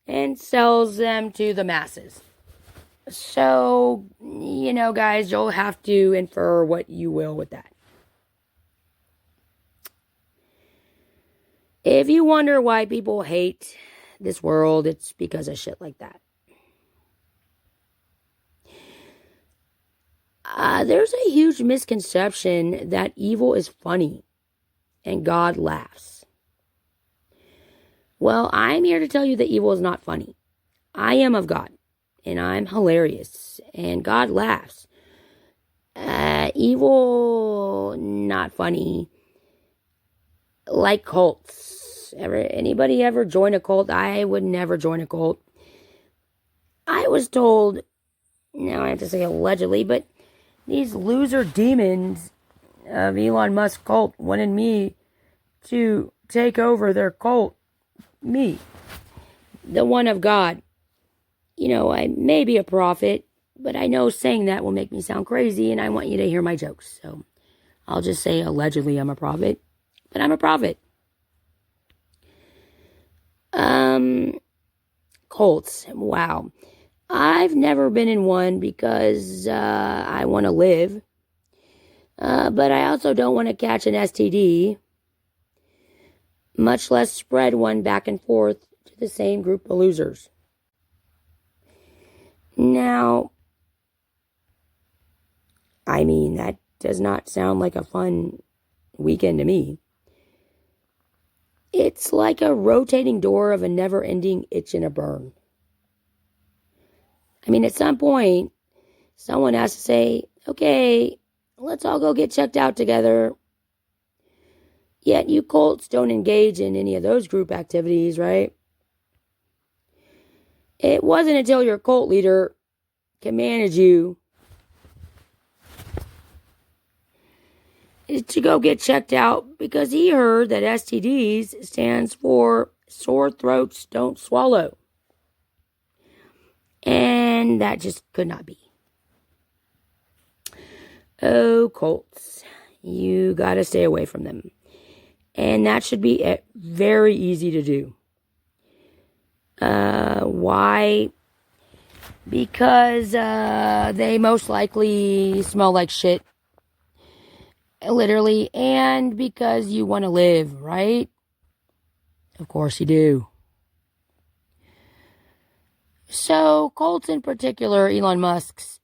and sells them to the masses. So, guys, you'll have to infer what you will with that. If you wonder why people hate this world, it's because of shit like that. There's a huge misconception that evil is funny and God laughs. Well, I'm here to tell you that evil is not funny. I am of God, and I'm hilarious, and God laughs. Evil, not funny. Like cults. Anybody ever join a cult? I would never join a cult. I was told, now I have to say allegedly, but these loser demons of Elon Musk cult wanted me to take over their cult. Me, the one of God. I may be a prophet, but I know saying that will make me sound crazy, and I want you to hear my jokes. So I'll just say allegedly I'm a prophet, but I'm a prophet. Cults. Wow. I've never been in one because I want to live. But I also don't want to catch an STD, much less spread one back and forth to the same group of losers. Now, that does not sound like a fun weekend to me. It's like a rotating door of a never-ending itch and a burn. At some point, someone has to say, okay, let's all go get checked out together. Yet you cults don't engage in any of those group activities, right? It wasn't until your cult leader commanded you to go get checked out because he heard that STDs stands for sore throats don't swallow. And that just could not be. Oh, cults. You gotta stay away from them. And that should be very easy to do. Why? Because they most likely smell like shit. Literally. And because you want to live, right? Of course you do. So, cults in particular, Elon Musk's,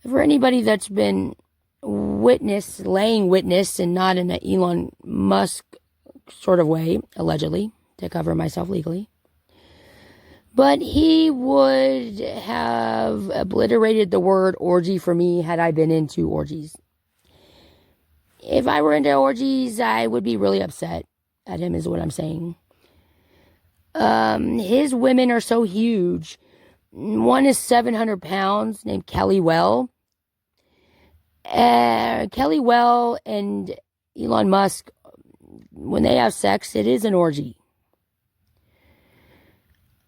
for anybody that's been laying witness, and not in an Elon Musk sort of way, allegedly, to cover myself legally. But he would have obliterated the word orgy for me had I been into orgies. If I were into orgies, I would be really upset at him, is what I'm saying. His women are so huge. One is 700 pounds, named Kelly Well. Kelly Well and Elon Musk, when they have sex, it is an orgy.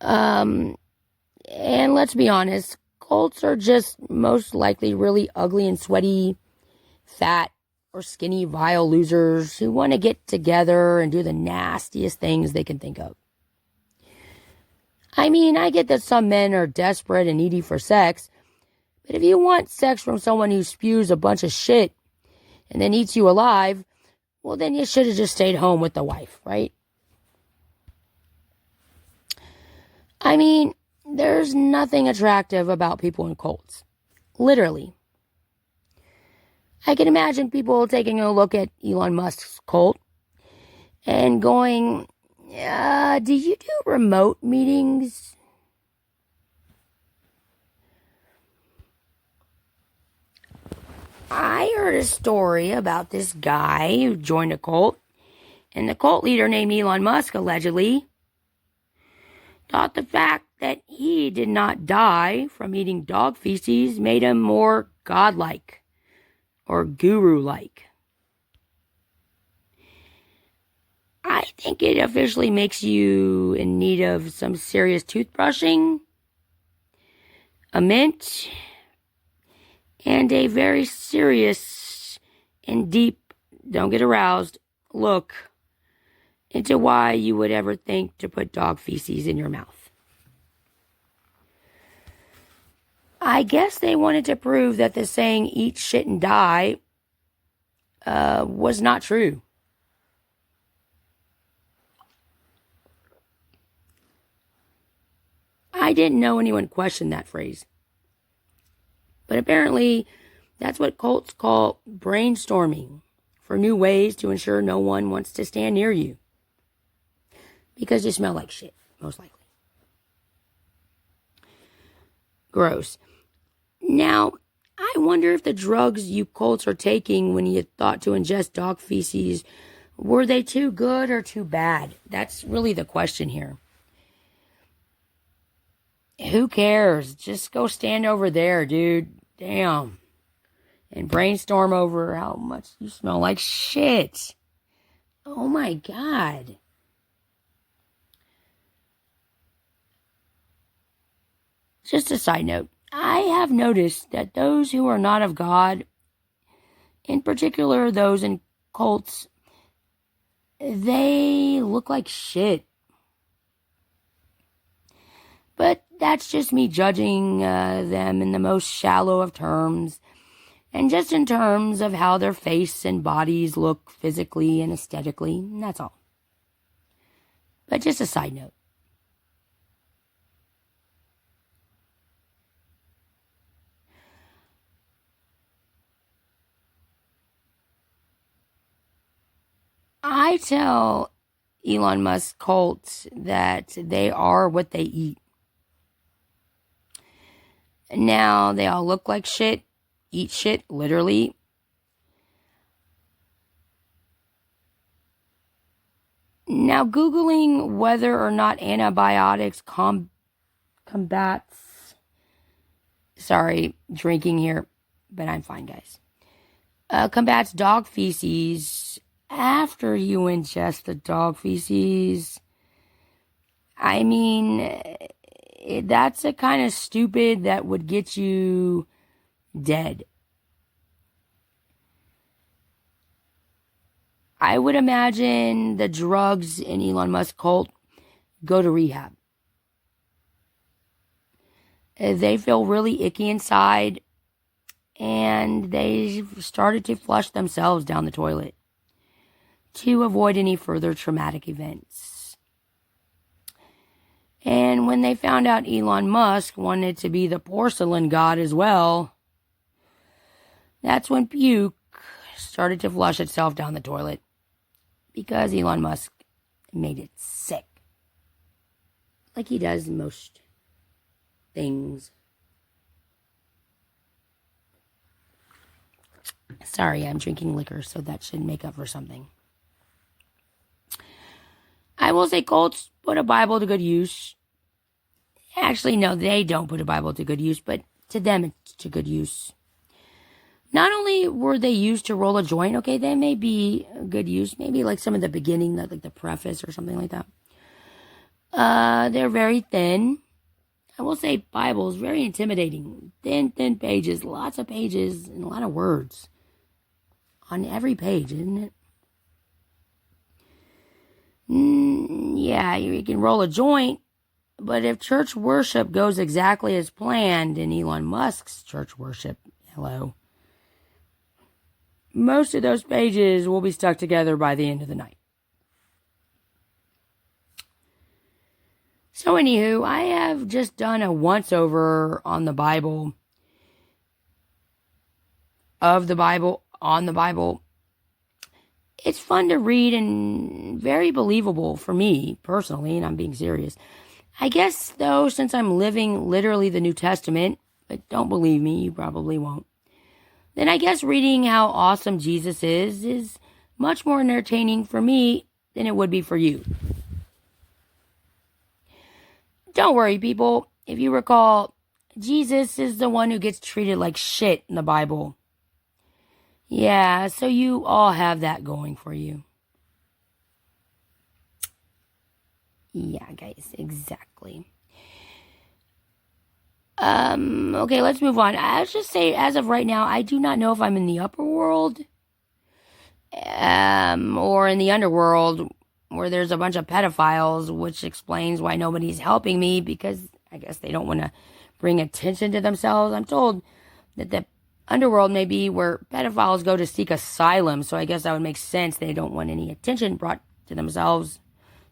And let's be honest, cults are just most likely really ugly and sweaty, fat or skinny, vile losers who want to get together and do the nastiest things they can think of. I get that some men are desperate and needy for sex, but if you want sex from someone who spews a bunch of shit and then eats you alive, well, then you should have just stayed home with the wife, right? There's nothing attractive about people in cults. Literally. I can imagine people taking a look at Elon Musk's cult and going, do you do remote meetings? I heard a story about this guy who joined a cult, and the cult leader named Elon Musk allegedly thought the fact that he did not die from eating dog feces made him more godlike or guru-like. I think it officially makes you in need of some serious toothbrushing, a mint, and a very serious and deep, don't get aroused, look into why you would ever think to put dog feces in your mouth. I guess they wanted to prove that the saying, eat shit and die, was not true. I didn't know anyone questioned that phrase. But apparently, that's what cults call brainstorming for new ways to ensure no one wants to stand near you. Because you smell like shit, most likely. Gross. Now, I wonder if the drugs you cults are taking when you thought to ingest dog feces, were they too good or too bad? That's really the question here. Who cares? Just go stand over there, dude. Damn. And brainstorm over how much you smell like shit. Oh my God. Just a side note. I have noticed that those who are not of God, in particular those in cults, they look like shit. But that's just me judging them in the most shallow of terms, and just in terms of how their face and bodies look physically and aesthetically, and that's all. But just a side note. I tell Elon Musk cults that they are what they eat. Now, they all look like shit, eat shit, literally. Now, Googling whether or not antibiotics combats... Sorry, drinking here, but I'm fine, guys. Combats dog feces after you ingest the dog feces. I mean, that's a kind of stupid that would get you dead. I would imagine the drugs in Elon Musk cult go to rehab. They feel really icky inside, and they started to flush themselves down the toilet to avoid any further traumatic events. And when they found out Elon Musk wanted to be the porcelain god as well, that's when puke started to flush itself down the toilet, because Elon Musk made it sick. Like he does most things. Sorry, I'm drinking liquor, so that should make up for something. I will say cults put a Bible to good use. Actually, no, they don't put a Bible to good use, but to them it's to good use. Not only were they used to roll a joint, okay, they may be a good use, maybe like some of the beginning, like the preface or something like that. They're very thin. I will say Bible's very intimidating. Thin pages, lots of pages, and a lot of words on every page, isn't it? Yeah, you can roll a joint, but if church worship goes exactly as planned in Elon Musk's church worship, hello, most of those pages will be stuck together by the end of the night. So anywho, I have just done a once-over on the Bible, of the Bible, on the Bible. It's fun to read and very believable for me, personally, and I'm being serious. I guess, though, since I'm living literally the New Testament, but don't believe me, you probably won't, then I guess reading how awesome Jesus is much more entertaining for me than it would be for you. Don't worry, people. If you recall, Jesus is the one who gets treated like shit in the Bible. Yeah, so you all have that going for you. Yeah, guys, exactly. Okay, let's move on. I'll just say, as of right now, I do not know if I'm in the upper world, or in the underworld, where there's a bunch of pedophiles, which explains why nobody's helping me, because I guess they don't want to bring attention to themselves. I'm told that the underworld may be where pedophiles go to seek asylum, so I guess that would make sense. They don't want any attention brought to themselves.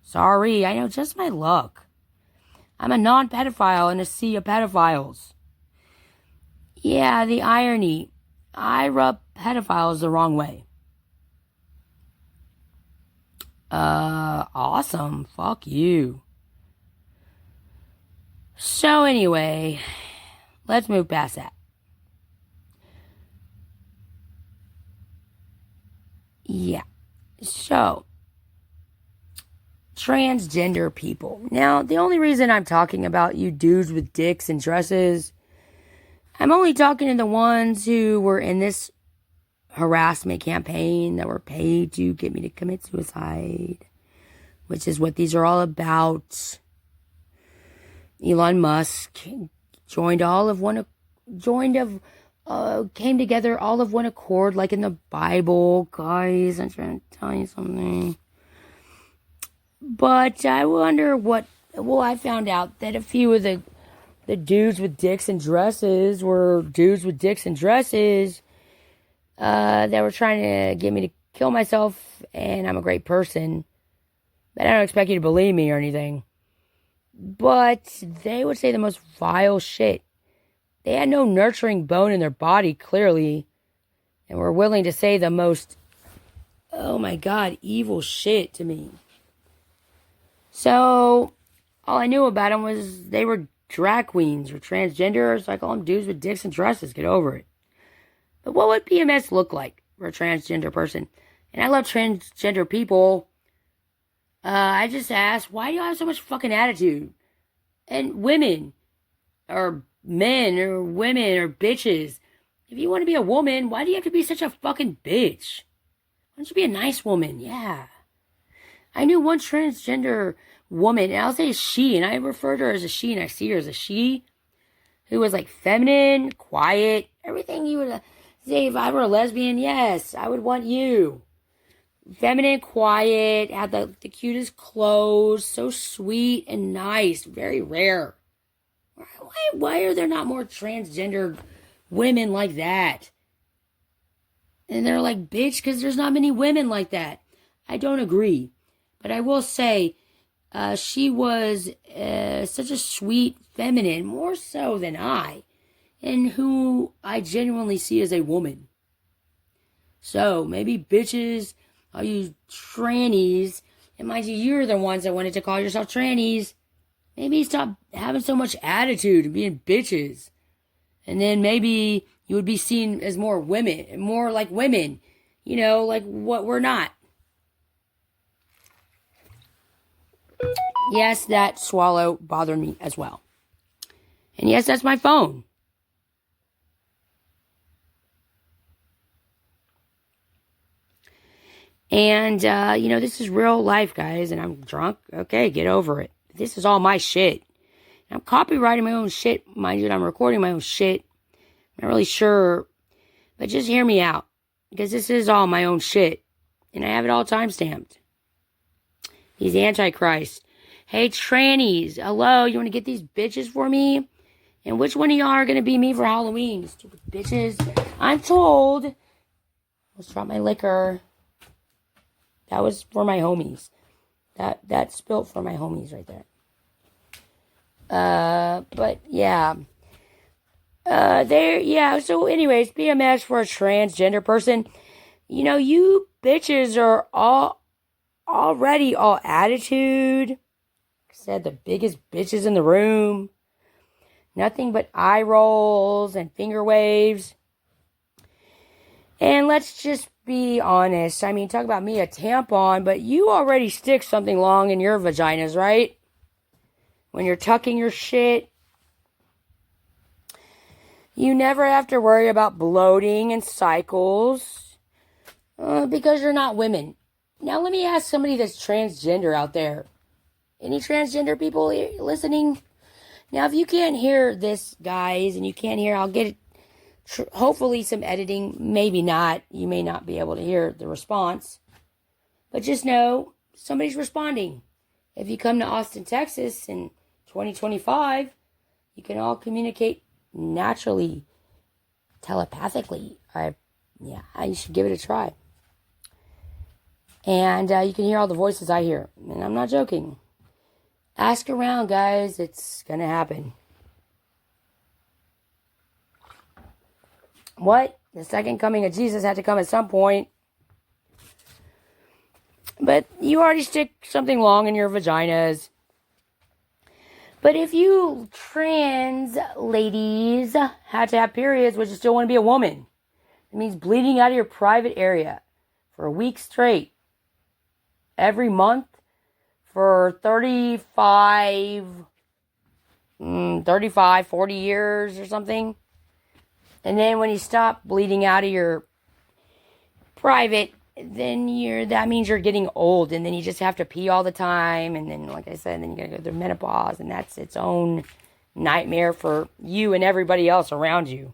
Sorry, I know, just my luck. I'm a non-pedophile in a sea of pedophiles. Yeah, the irony. I rub pedophiles the wrong way. Awesome. Fuck you. So anyway, let's move past that. Yeah. So, transgender people. Now, the only reason I'm talking about you dudes with dicks and dresses, I'm only talking to the ones who were in this harassment campaign that were paid to get me to commit suicide, which is what these are all about. Elon Musk came together all of one accord, like in the Bible. Guys, I'm trying to tell you something. But I wonder I found out that a few of the dudes with dicks and dresses were dudes with dicks and dresses that were trying to get me to kill myself, and I'm a great person. But I don't expect you to believe me or anything. But they would say the most vile shit. They had no nurturing bone in their body, clearly, and were willing to say the most, oh my God, evil shit to me. So, all I knew about them was they were drag queens or transgenders. I call them dudes with dicks and dresses. Get over it. But what would PMS look like for a transgender person? And I love transgender people. I just asked, why do you have so much fucking attitude? And women, or men, or women, or bitches. If you want to be a woman, why do you have to be such a fucking bitch? Why don't you be a nice woman? Yeah. I knew one transgender woman, and I'll say she, and I refer to her as a she, and I see her as a she, who was like feminine, quiet, everything you would say if I were a lesbian. Yes, I would want you. Feminine, quiet, had the cutest clothes, so sweet and nice, very rare. Why are there not more transgender women like that? And they're like, bitch, because there's not many women like that. I don't agree. But I will say, she was such a sweet feminine, more so than I, and who I genuinely see as a woman. So, maybe bitches, all you trannies, and mind you, you're the ones that wanted to call yourself trannies. Maybe stop having so much attitude and being bitches. And then maybe you would be seen as more women, more like women, like what we're not. Yes, that swallow bothered me as well. And yes, that's my phone. And, this is real life, guys, and I'm drunk. Okay, get over it. This is all my shit. I'm copywriting my own shit. Mind you, I'm recording my own shit. I'm not really sure, but just hear me out, because this is all my own shit, and I have it all timestamped. He's Antichrist. Hey, trannies, hello, you want to get these bitches for me? And which one of y'all are going to be me for Halloween? Stupid bitches. I'm told. Let's drop my liquor. That was for my homies. That spilt for my homies right there. But yeah. So anyways, PMS for a transgender person. You bitches are already all attitude. Said the biggest bitches in the room. Nothing but eye rolls and finger waves. And let's just be honest. I mean, talk about me, a tampon, but you already stick something long in your vaginas, right? When you're tucking your shit. You never have to worry about bloating and cycles. Because you're not women. Now, let me ask somebody that's transgender out there. Any transgender people listening? Now, if you can't hear this, guys, and you can't hear, I'll get it. Hopefully some editing, maybe not. You may not be able to hear the response. But just know, somebody's responding. If you come to Austin, Texas in 2025, you can all communicate naturally, telepathically. You should give it a try. And you can hear all the voices I hear. And I'm not joking. Ask around, guys. It's going to happen. What? The second coming of Jesus had to come at some point. But you already stick something long in your vaginas. But if you trans ladies had to have periods, but you still want to be a woman, it means bleeding out of your private area for a week straight, every month, for 40 years or something. And then when you stop bleeding out of your private, then that means you're getting old, and then you just have to pee all the time, and then, like I said, then you gotta go through menopause, and that's its own nightmare for you and everybody else around you.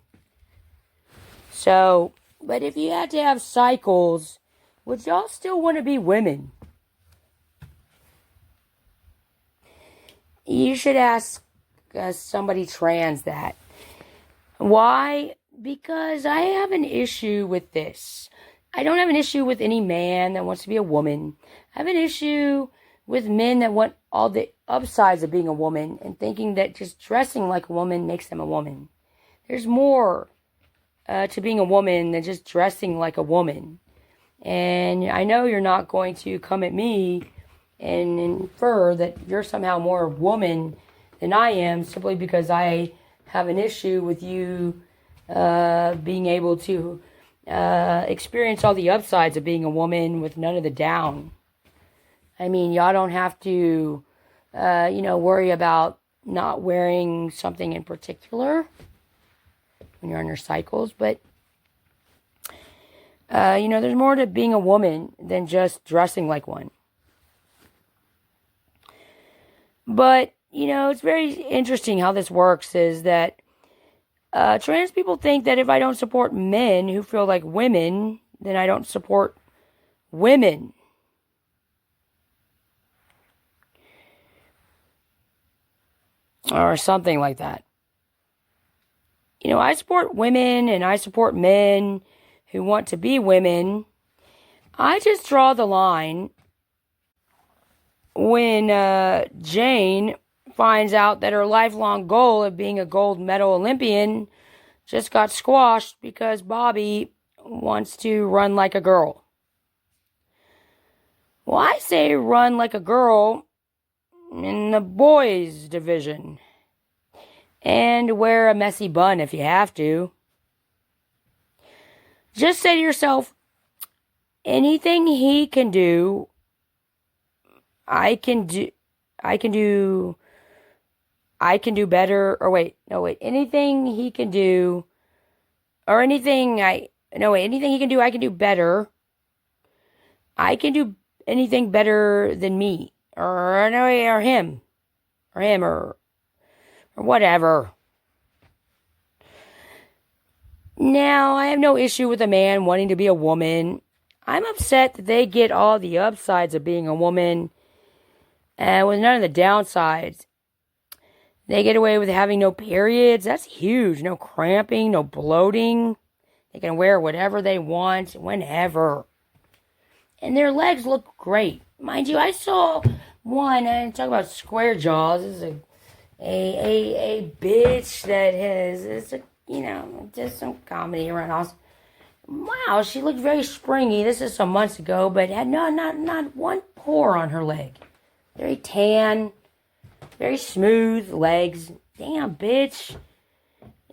So, but if you had to have cycles, would y'all still want to be women? You should ask somebody trans that. Why? Because I have an issue with this. I don't have an issue with any man that wants to be a woman. I have an issue with men that want all the upsides of being a woman and thinking that just dressing like a woman makes them a woman. There's more to being a woman than just dressing like a woman. And I know you're not going to come at me and infer that you're somehow more woman than I am simply because I have an issue with you being able to experience all the upsides of being a woman with none of the down. I mean, y'all don't have to, worry about not wearing something in particular when you're on your cycles, but, there's more to being a woman than just dressing like one. But, it's very interesting how this works is that trans people think that if I don't support men who feel like women, then I don't support women. Or something like that. I support women and I support men who want to be women. I just draw the line when Jane finds out that her lifelong goal of being a gold medal Olympian just got squashed because Bobby wants to run like a girl. Well, I say run like a girl in the boys division. And wear a messy bun if you have to. Just say to yourself, anything he can do, I can do better. Anything he can do, anything he can do, I can do better. I can do anything better than me, or him, or whatever. Now, I have no issue with a man wanting to be a woman. I'm upset that they get all the upsides of being a woman with none of the downsides. They get away with having no periods. That's huge. No cramping, no bloating. They can wear whatever they want, whenever. And their legs look great. Mind you, I saw one, and talk about square jaws. This is a bitch that has, just some comedy around us. Wow, she looked very springy. This is some months ago, but had not one pore on her leg. Very tan, very smooth legs. Damn, bitch.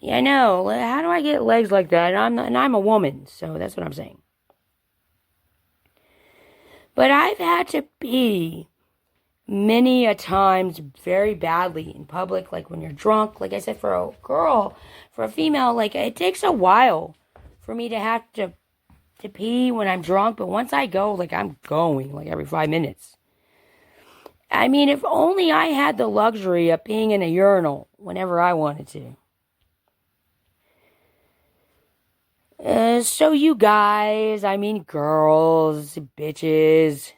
Yeah, I know. How do I get legs like that? And I'm a woman, so that's what I'm saying. But I've had to pee many a times very badly in public, like when you're drunk. Like I said, for a girl, for a female, like it takes a while for me to have to pee when I'm drunk. But once I go, like I'm going like every 5 minutes. I mean, if only I had the luxury of peeing in a urinal whenever I wanted to. So you guys, girls, bitches.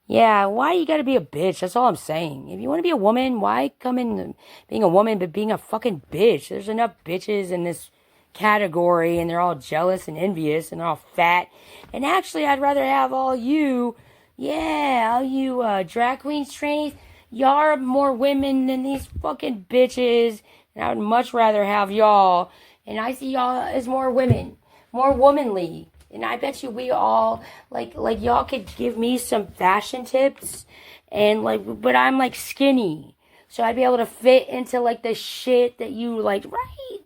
Yeah, why you gotta be a bitch? That's all I'm saying. If you want to be a woman, why come in being a woman but being a fucking bitch? There's enough bitches in this category, and they're all jealous and envious, and they're all fat. And actually, I'd rather have all you drag queens, trainees. Y'all are more women than these fucking bitches. And I would much rather have y'all. And I see y'all as more women, more womanly. And I bet you we all, like y'all could give me some fashion tips. And but I'm skinny. So I'd be able to fit into the shit that you like, right?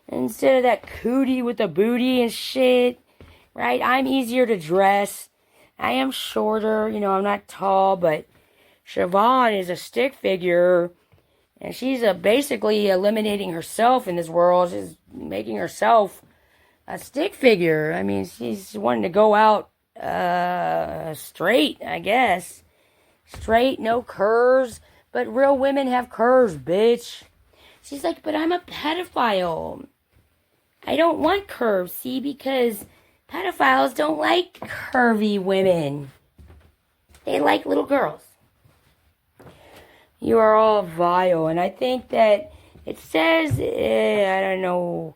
Instead of that cootie with the booty and shit, right? I'm easier to dress. I am shorter, I'm not tall, but Siobhan is a stick figure, and she's basically eliminating herself in this world. She's making herself a stick figure. I mean, she's wanting to go out straight, I guess. Straight, no curves. But real women have curves, bitch. She's like, but I'm a pedophile. I don't want curves, see, because pedophiles don't like curvy women. They like little girls. You are all vile, and I think that it says, I don't know,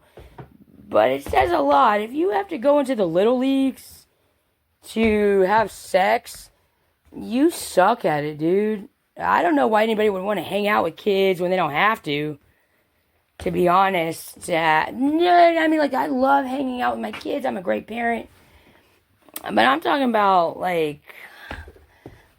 but it says a lot. If you have to go into the little leagues to have sex, you suck at it, dude. I don't know why anybody would want to hang out with kids when they don't have to be honest. I mean, like, I love hanging out with my kids. I'm a great parent. But I'm talking about, like,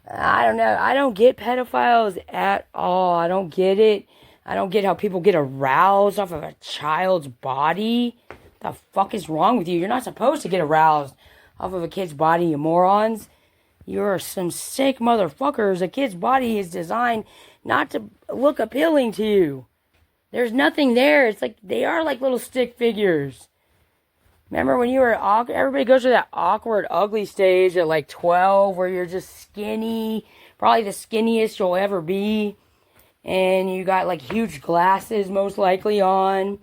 I don't know. I don't get pedophiles at all. I don't get it. I don't get how people get aroused off of a child's body. What the fuck is wrong with you? You're not supposed to get aroused off of a kid's body, you morons. You're some sick motherfuckers. A kid's body is designed not to look appealing to you. There's nothing there. It's like, they are like little stick figures. Remember when you were awkward? Everybody goes through that awkward, ugly stage at like 12 where you're just skinny. Probably the skinniest you'll ever be. And you got like huge glasses most likely on.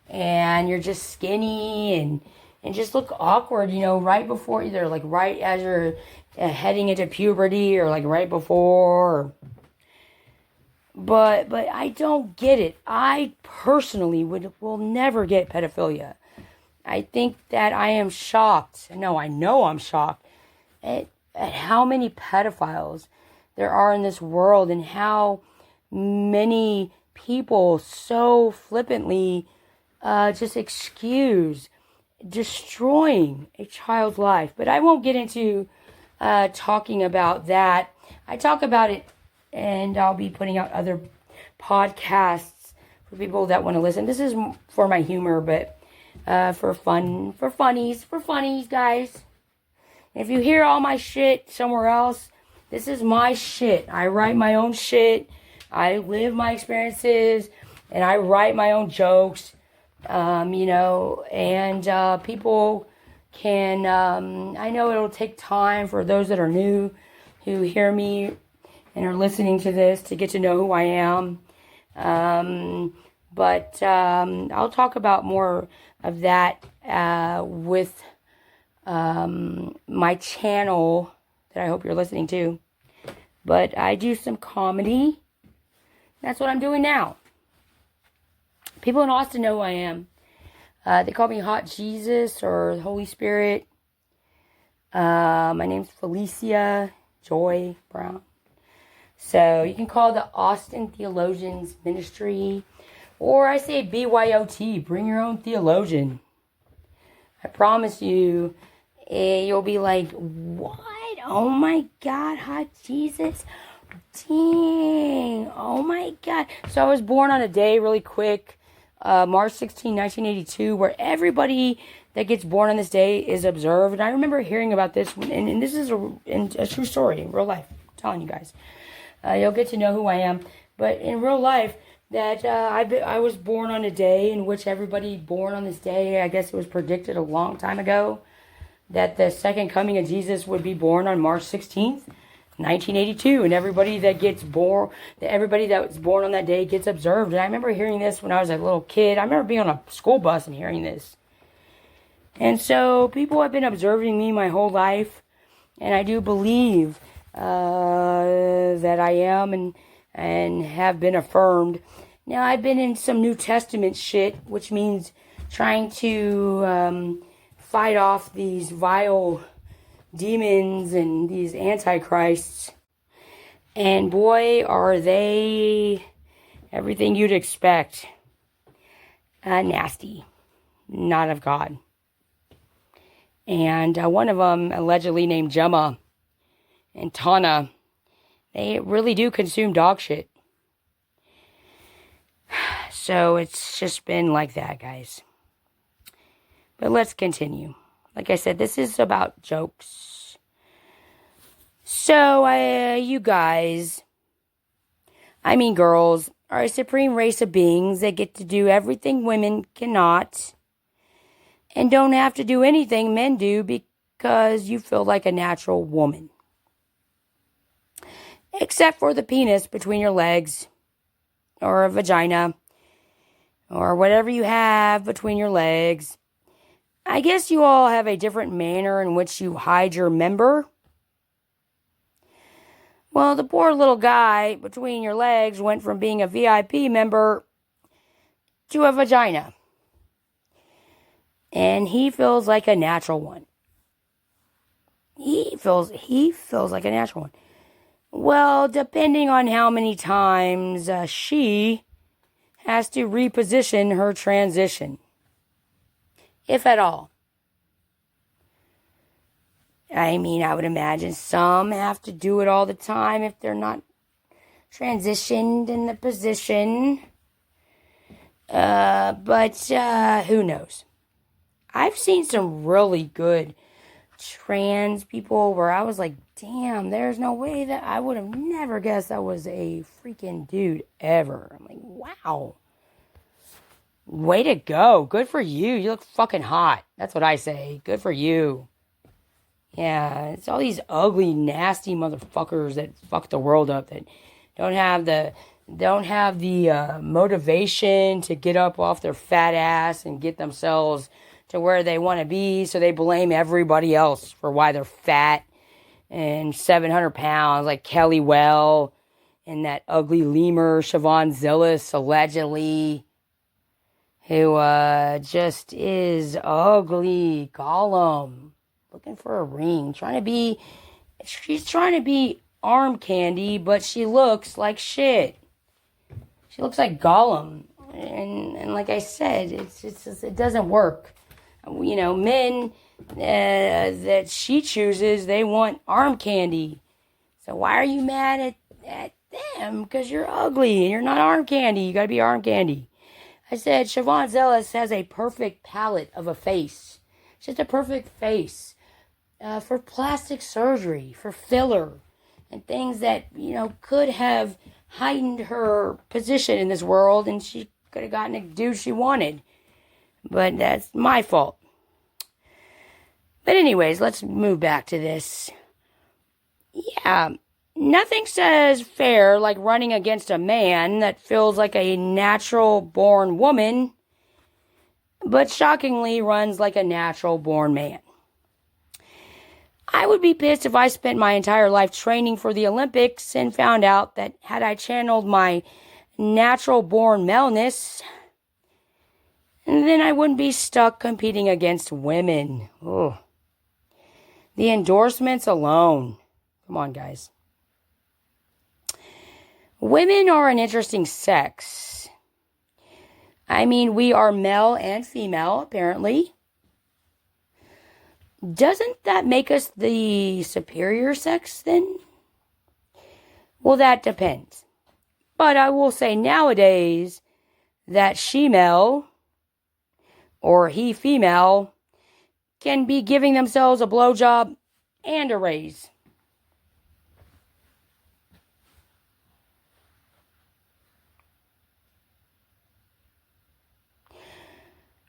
And you're just skinny and just look awkward, you know, right before, either like right as you're heading into puberty or like right before. But I don't get it. I personally will never get pedophilia. I think that I am shocked. No, I know I'm shocked at how many pedophiles there are in this world and how many people so flippantly just excuse destroying a child's life. But I won't get into talking about that. I talk about it, and I'll be putting out other podcasts for people that want to listen. This is for my humor, but for funnies, guys. If you hear all my shit somewhere else, this is my shit. I write my own shit. I live my experiences, and I write my own jokes. You know, and people can, I know it'll take time for those that are new who hear me and are listening to this to get to know who I am. But I'll talk about more of that with my channel that I hope you're listening to. But I do some comedy. That's what I'm doing now. People in Austin know who I am. They call me Hot Jesus or the Holy Spirit. My name's Felicia Joy Brown. So you can call the Austin Theologians Ministry. Or I say BYOT, bring your own theologian. I promise you, you'll be like, what? Oh my God, Hot Jesus. Dang. Oh my God. So I was born on a day really quick. March 16, 1982, where everybody that gets born on this day is observed. And I remember hearing about this, and this is a true story in real life. I'm telling you guys. You'll get to know who I am. But in real life, that I was born on a day in which everybody born on this day, I guess it was predicted a long time ago, that the second coming of Jesus would be born on March 16th, 1982, and everybody that was born on that day gets observed. And I remember hearing this when I was a little kid. I remember being on a school bus and hearing this. And so people have been observing me my whole life, and I do believe that I am and have been affirmed. Now, I've been in some New Testament shit, which means trying to fight off these vile demons and these antichrists. And boy, are they everything you'd expect. Nasty. Not of God. And one of them, allegedly named Gemma and Tana, they really do consume dog shit. So it's just been like that, guys. But let's continue. Like I said, this is about jokes. So, you guys, Girls are a supreme race of beings that get to do everything women cannot and don't have to do anything men do because you feel like a natural woman. Except for the penis between your legs, or a vagina, or whatever you have between your legs. I guess you all have a different manner in which you hide your member. Well, the poor little guy between your legs went from being a VIP member to a vagina. And he feels like a natural one. He feels like a natural one. Well, depending on how many times she has to reposition her transition. If at all. I would imagine some have to do it all the time if they're not transitioned in the position. But who knows? I've seen some really good trans people where I was like, damn, there's no way that I would have never guessed that was a freaking dude ever. I'm like, wow. Way to go. Good for you. You look fucking hot. That's what I say. Good for you. Yeah, it's all these ugly, nasty motherfuckers that fuck the world up, that don't have the motivation to get up off their fat ass and get themselves to where they want to be, so they blame everybody else for why they're fat and 700 pounds, like Kelly Well and that ugly lemur, Siobhan Zillis, allegedly, who just is ugly. Gollum, looking for a ring, she's trying to be arm candy, but she looks like shit. She looks like Gollum, and like I said, it doesn't work. Men that she chooses, they want arm candy. So why are you mad at them? Because you're ugly and you're not arm candy. You gotta be arm candy. I said Siobhan Zillis has a perfect palette of a face. She has a perfect face for plastic surgery, for filler, and things that, could have heightened her position in this world, and she could have gotten a dude she wanted. But that's my fault. But anyways, let's move back to this. Yeah, nothing says fair like running against a man that feels like a natural-born woman, but shockingly runs like a natural-born man. I would be pissed if I spent my entire life training for the Olympics and found out that had I channeled my natural-born maleness, then I wouldn't be stuck competing against women. Ugh. The endorsements alone. Come on, guys. Women are an interesting sex. We are male and female, apparently. Doesn't that make us the superior sex, then? Well, that depends. But I will say nowadays that she-male or he-female can be giving themselves a blowjob and a raise.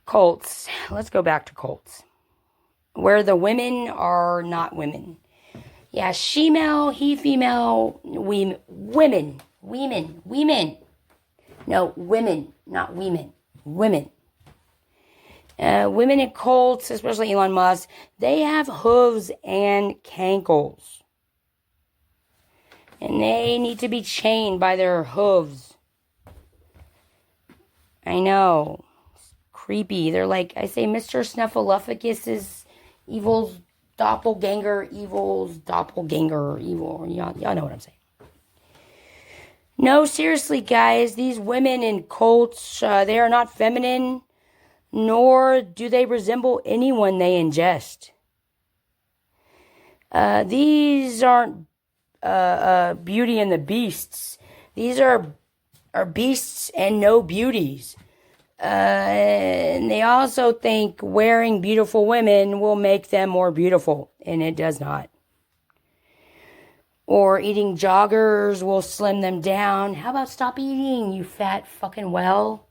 Cults. Let's go back to cults, where the women are not women. Yeah, she-male, he-female, women. No, women, not women. Women. Women in cults, especially Elon Musk, they have hooves and cankles. And they need to be chained by their hooves. I know. It's creepy. They're like, I say, Mr. Snuffleupagus is evil's doppelganger, evil. Y'all know what I'm saying. No, seriously, guys. These women in cults, they are not feminine, nor do they resemble anyone they ingest. These aren't Beauty and the Beasts. These are beasts and no beauties. And they also think wearing beautiful women will make them more beautiful, and it does not. Or eating joggers will slim them down. How about stop eating, you fat fucking well?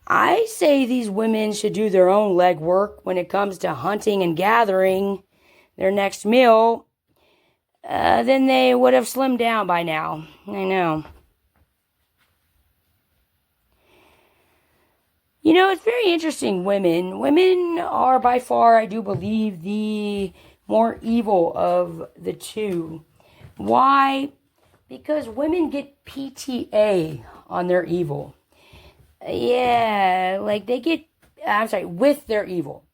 I say these women should do their own legwork when it comes to hunting and gathering their next meal. Then they would have slimmed down by now. I know. You know, it's very interesting, women. Women are by far, I do believe, the more evil of the two. Why? Because women get PTA on their evil. Yeah, like they get, with their evil.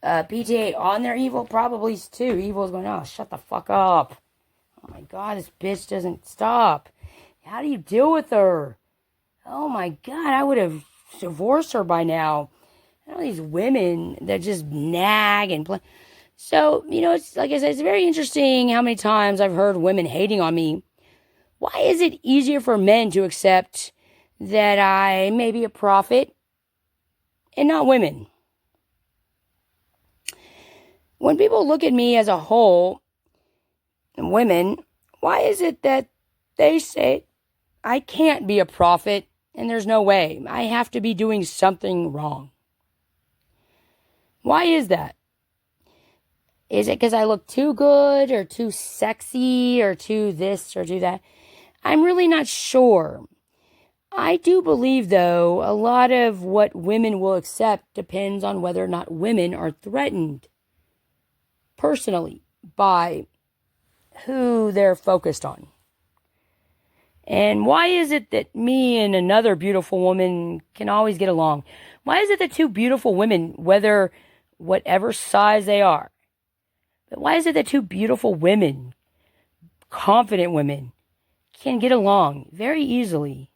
PTA on their evil, probably too. Evil is going, oh, shut the fuck up. Oh my God, this bitch doesn't stop. How do you deal with her? Oh my God, I would have divorced her by now. I know these women that just nag and play. So, you know, it's like I said, it's very interesting how many times I've heard women hating on me. Why is it easier for men to accept that I may be a prophet and not women? When people look at me as a whole, and women, why is it that they say I can't be a prophet and there's no way? I have to be doing something wrong. Why is that? Is it because I look too good or too sexy or too this or too that? I'm really not sure. I do believe, though, a lot of what women will accept depends on whether or not women are threatened personally by who they're focused on. And why is it that me and another beautiful woman can always get along? Why is it that two beautiful women, whatever size they are, but why is it that two beautiful women, confident women, can get along very easily,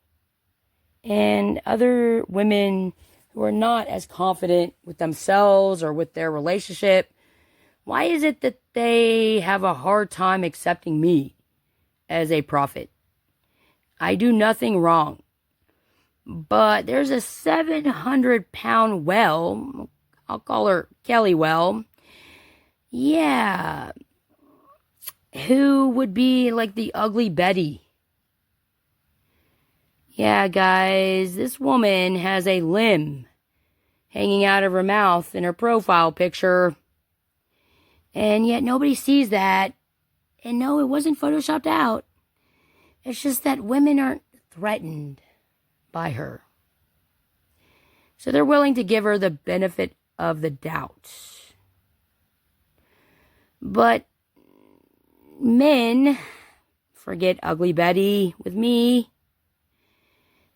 and other women who are not as confident with themselves or with their relationship, why is it that they have a hard time accepting me as a prophet? I do nothing wrong. But there's a 700-pound well, I'll call her Kelly Well, yeah, who would be like the ugly Betty. Yeah, guys, this woman has a limb hanging out of her mouth in her profile picture. And yet nobody sees that. And no, it wasn't photoshopped out. It's just that women aren't threatened by her. So they're willing to give her the benefit of the doubt. But men, forget ugly Betty with me,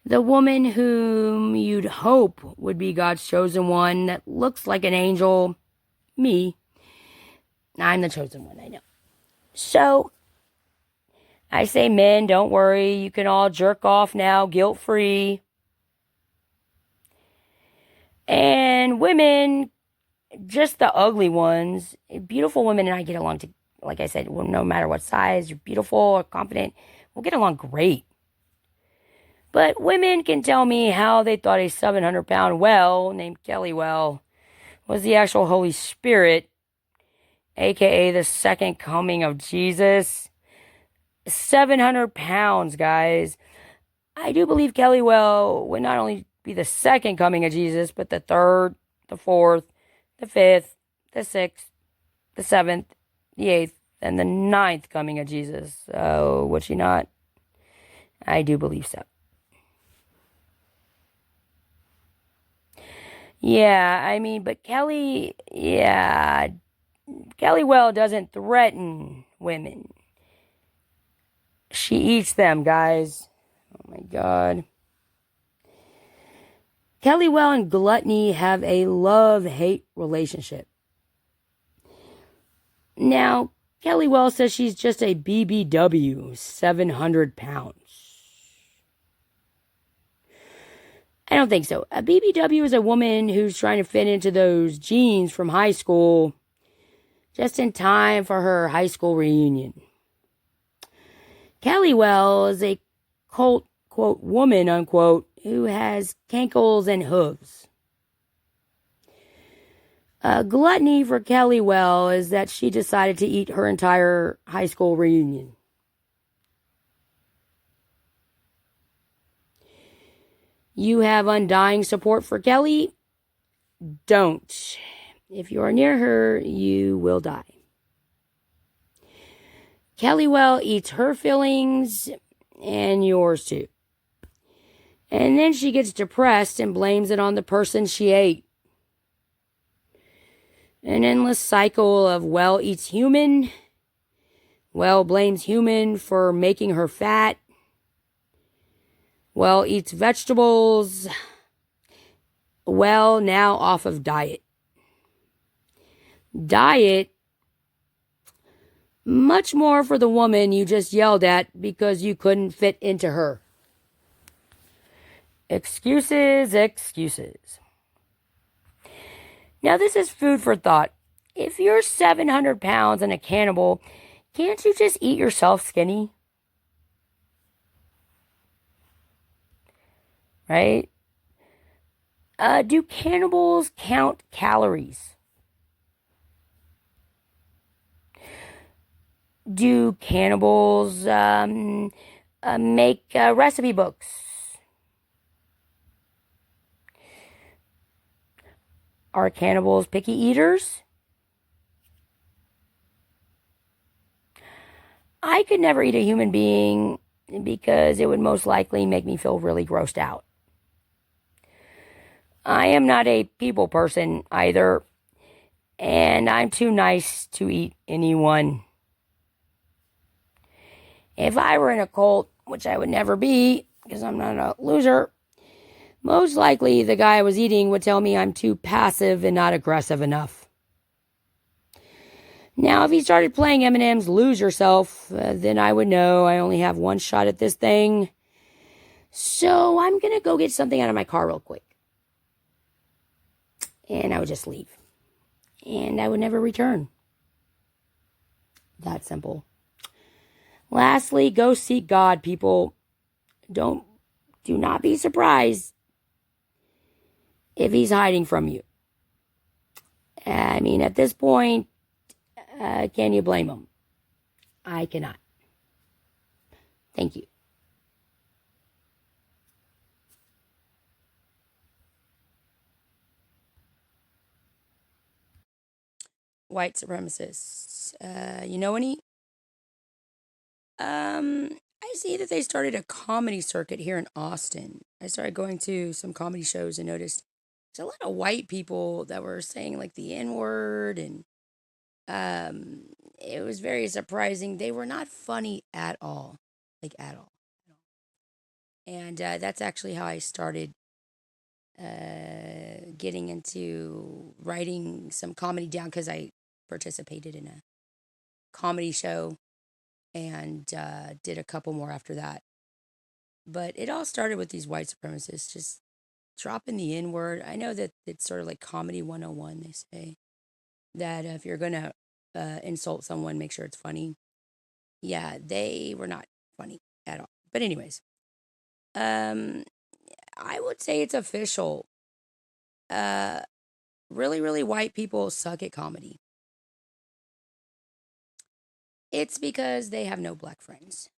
the woman whom you'd hope would be God's chosen one that looks like an angel, me. I'm the chosen one, I know. So, I say, men, don't worry. You can all jerk off now, guilt-free. And women, just the ugly ones, beautiful women and I get along, like I said, no matter what size, you're beautiful or confident, we'll get along great. But women can tell me how they thought a 700-pound well named Kelly Well was the actual Holy Spirit, aka the second coming of Jesus. 700 pounds, guys. I do believe Kelly Well would not only be the second coming of Jesus, but the third, the fourth, the fifth, the sixth, the seventh, the eighth, and the ninth coming of Jesus. So, would she not? I do believe so. Yeah, I mean, but Kelly Well doesn't threaten women. She eats them, guys. Oh my God. Kelly Well and gluttony have a love-hate relationship. Now, Kelly Well says she's just a BBW, 700 pounds. I don't think so. A BBW is a woman who's trying to fit into those jeans from high school just in time for her high school reunion. Kelly Well is a cult, quote, woman, unquote, who has cankles and hooves. Gluttony for Kelly Well is that she decided to eat her entire high school reunion. You have undying support for Kelly? Don't. If you are near her, you will die. Kelly Well eats her feelings and yours too. And then she gets depressed and blames it on the person she ate. An endless cycle of Well eats human. Well blames human for making her fat. Well eats vegetables. Well now off of diet. Diet, much more for the woman you just yelled at because you couldn't fit into her. Excuses, excuses. Now this is food for thought. If you're 700 pounds and a cannibal, can't you just eat yourself skinny? Right? Do cannibals count calories? Do cannibals make recipe books? Are cannibals picky eaters? I could never eat a human being because it would most likely make me feel really grossed out. I am not a people person either, and I'm too nice to eat anyone. If I were in a cult, which I would never be because I'm not a loser, most likely the guy I was eating would tell me I'm too passive and not aggressive enough. Now, if he started playing Eminem's Lose Yourself, then I would know I only have one shot at this thing. So I'm going to go get something out of my car real quick. And I would just leave. And I would never return. That simple. Lastly, go seek God, people. Do not be surprised if he's hiding from you. I mean, at this point, can you blame him? I cannot. Thank you. White supremacists. You know any? I see that they started a comedy circuit here in Austin. I started going to some comedy shows and noticed there's a lot of white people that were saying like the N-word, and it was very surprising. They were not funny at all, like at all. And that's actually how I started getting into writing some comedy down, because I participated in a comedy show and did a couple more after that. But it all started with these white supremacists just dropping the N-word. I know that it's sort of like comedy 101, they say. That if you're going to insult someone, make sure it's funny. Yeah, they were not funny at all. But anyways, I would say it's official. Really, really white people suck at comedy. It's because they have no black friends.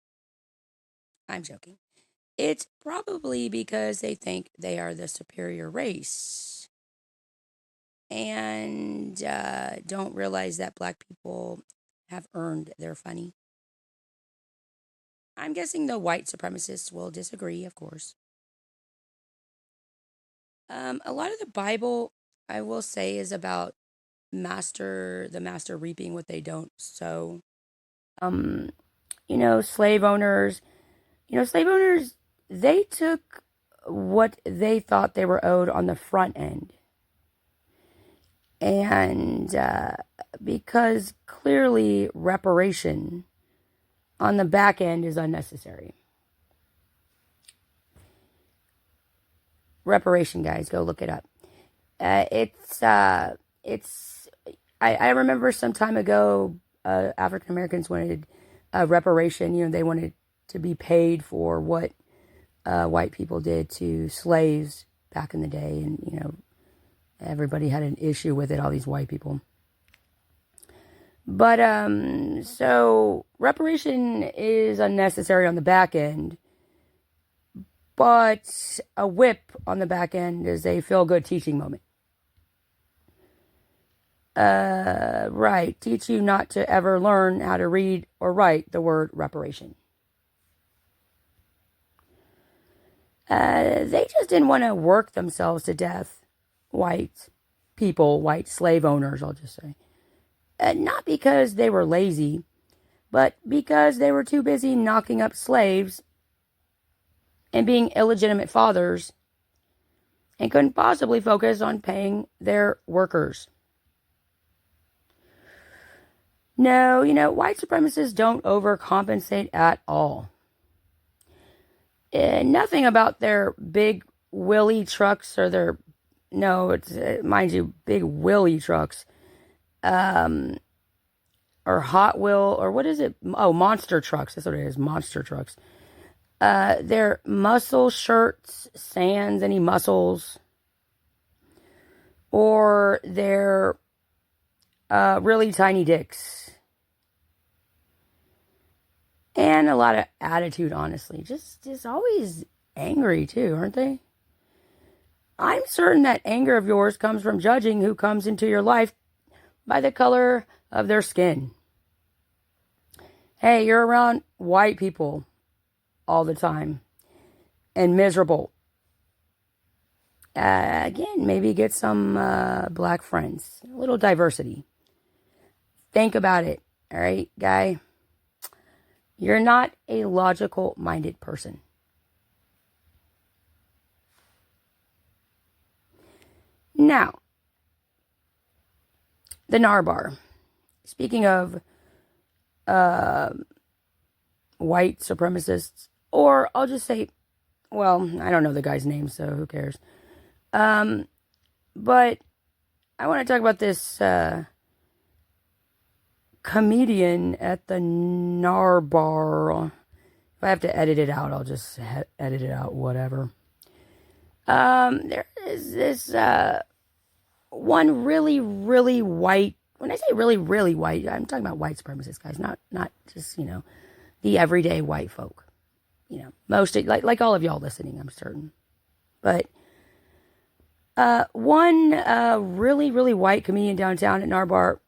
I'm joking. It's probably because they think they are the superior race and don't realize that black people have earned their funny. I'm guessing the white supremacists will disagree, of course. A lot of the Bible, I will say, is about the master reaping what they don't sow. Slave owners. Slave owners, they took what they thought they were owed on the front end. And because clearly reparation on the back end is unnecessary. Reparation, guys, go look it up. I remember some time ago, African Americans wanted reparation. They wanted to be paid for what white people did to slaves back in the day, and everybody had an issue with it, all these white people. But, so reparation is unnecessary on the back end, but a whip on the back end is a feel-good teaching moment. Right. Teach you not to ever learn how to read or write the word reparation. They just didn't want to work themselves to death. White people, white slave owners, I'll just say. Not because they were lazy, but because they were too busy knocking up slaves and being illegitimate fathers and couldn't possibly focus on paying their workers. No, white supremacists don't overcompensate at all. Nothing about their big willy trucks or their, mind you, big willy trucks, or Hot Wheel, or what is it? Oh, monster trucks. That's what it is, monster trucks. Their muscle shirts, sans any muscles, or their really tiny dicks. And a lot of attitude, honestly. Just always angry, too, aren't they? I'm certain that anger of yours comes from judging who comes into your life by the color of their skin. Hey, you're around white people all the time and miserable. Again, maybe get some black friends. A little diversity. Think about it, all right, guy? You're not a logical-minded person. Now, the Narbar. Speaking of white supremacists, or I'll just say, well, I don't know the guy's name, so who cares? But I want to talk about this comedian at the Narbar. If I have to edit it out, I'll just edit it out, whatever. There is this one really, really white. When I say really, really white, I'm talking about white supremacists, guys, not just, the everyday white folk. Most, like all of y'all listening, I'm certain. But one really, really white comedian downtown at Narbar,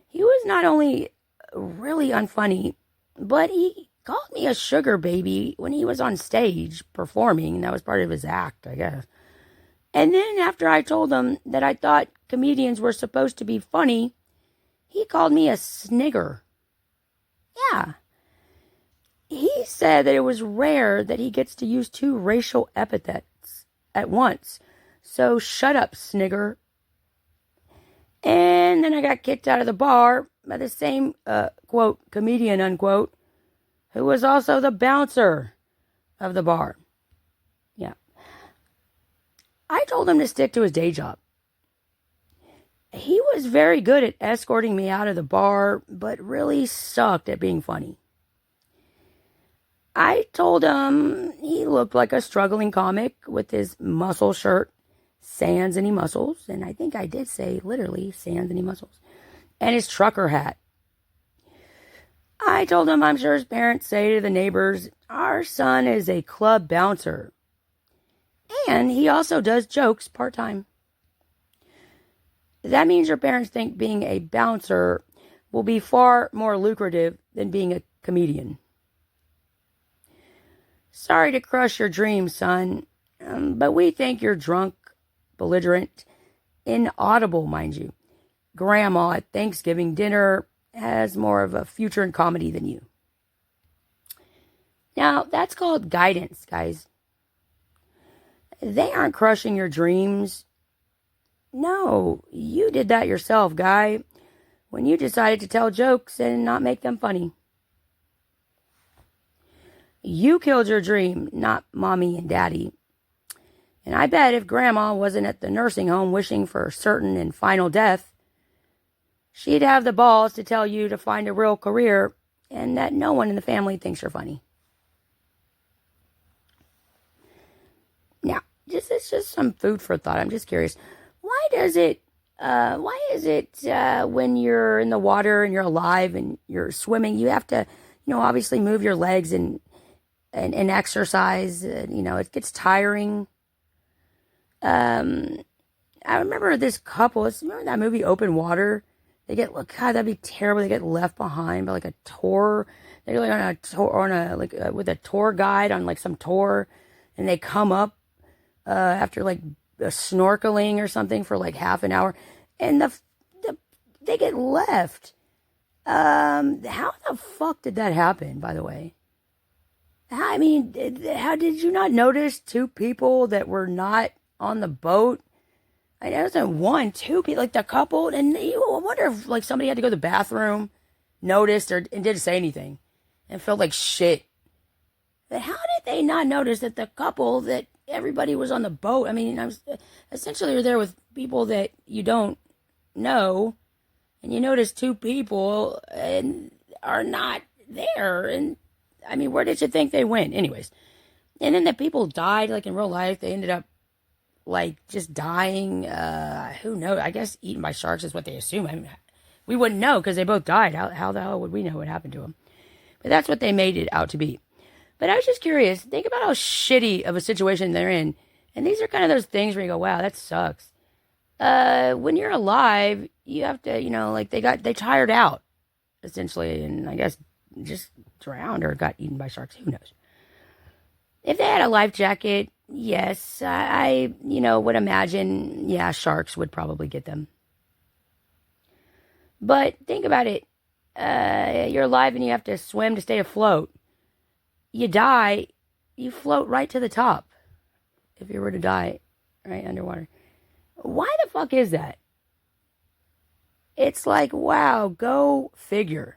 he was not only really unfunny, but he called me a sugar baby when he was on stage performing, and that was part of his act, I guess. And then after I told him that I thought comedians were supposed to be funny, he called me a snigger. Yeah. He said that it was rare that he gets to use two racial epithets at once. So shut up, snigger. And then I got kicked out of the bar by the same, quote, comedian, unquote, who was also the bouncer of the bar. Yeah. I told him to stick to his day job. He was very good at escorting me out of the bar, but really sucked at being funny. I told him he looked like a struggling comic with his muscle shirt, sans any muscles, and I think I did say literally sans any muscles, and his trucker hat. I told him I'm sure his parents say to the neighbors, our son is a club bouncer, and he also does jokes part-time. That means your parents think being a bouncer will be far more lucrative than being a comedian. Sorry to crush your dreams, son, but we think you're drunk, belligerent, inaudible, mind you. Grandma at Thanksgiving dinner has more of a future in comedy than you. Now, that's called guidance, guys. They aren't crushing your dreams. No, you did that yourself, guy, when you decided to tell jokes and not make them funny. You killed your dream, not mommy and daddy. And I bet if grandma wasn't at the nursing home wishing for certain and final death, she'd have the balls to tell you to find a real career and that no one in the family thinks you're funny. Now, it's just some food for thought. I'm just curious. When why is it when you're in the water and you're alive and you're swimming, you have to, obviously move your legs and exercise. It gets tiring. I remember this couple. Remember that movie Open Water? God, that'd be terrible. They get left behind by like a tour. They're like on a tour, with a tour guide on like some tour, and they come up after like snorkeling or something for like half an hour, and they get left. How the fuck did that happen, by the way? How did you not notice two people that were not on the boat? It wasn't one, two people, like the couple, and I wonder if like somebody had to go to the bathroom, noticed, and didn't say anything, and felt like shit. But how did they not notice that the couple, that everybody was on the boat? I mean, essentially you're there with people that you don't know, and you notice two people and are not there. And I mean, where did you think they went? Anyways. And then the people died, like in real life. They ended up like just dying. Who knows? I guess eaten by sharks is what they assume. I mean, we wouldn't know because they both died. How the hell would we know what happened to them? But that's what they made it out to be. But I was just curious. Think about how shitty of a situation they're in. And these are kind of those things where you go, wow, that sucks. When you're alive, you have to, like they tired out, essentially, and I guess just drowned or got eaten by sharks. Who knows? If they had a life jacket, yes, I would imagine, yeah, sharks would probably get them. But think about it. You're alive and you have to swim to stay afloat. You die, you float right to the top. If you were to die right underwater. Why the fuck is that? It's like, wow, go figure.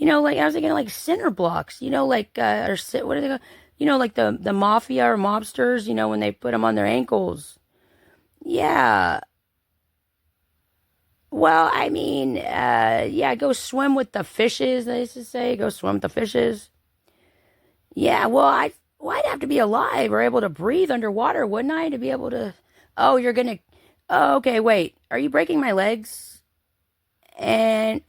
Like I was thinking like cinder blocks, like, or what are they called? Like the mafia or mobsters, when they put them on their ankles. Yeah. Well, I mean, yeah, go swim with the fishes, they used to say. Go swim with the fishes. Yeah, well, I'd have to be alive or able to breathe underwater, wouldn't I? To be able to... Oh, okay, wait. Are you breaking my legs? And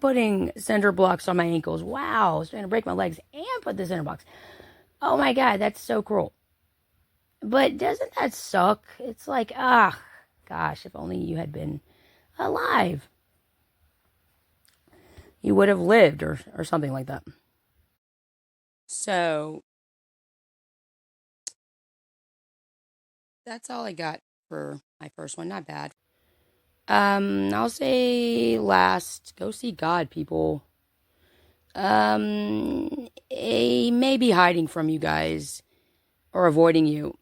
putting cinder blocks on my ankles. Wow, I was trying to break my legs and put the cinder blocks. Oh my God, that's so cruel. But doesn't that suck? It's like, gosh, if only you had been alive. You would have lived or something like that. So, that's all I got for my first one. Not bad. I'll say last, go see God, people. He may be hiding from you guys or avoiding you.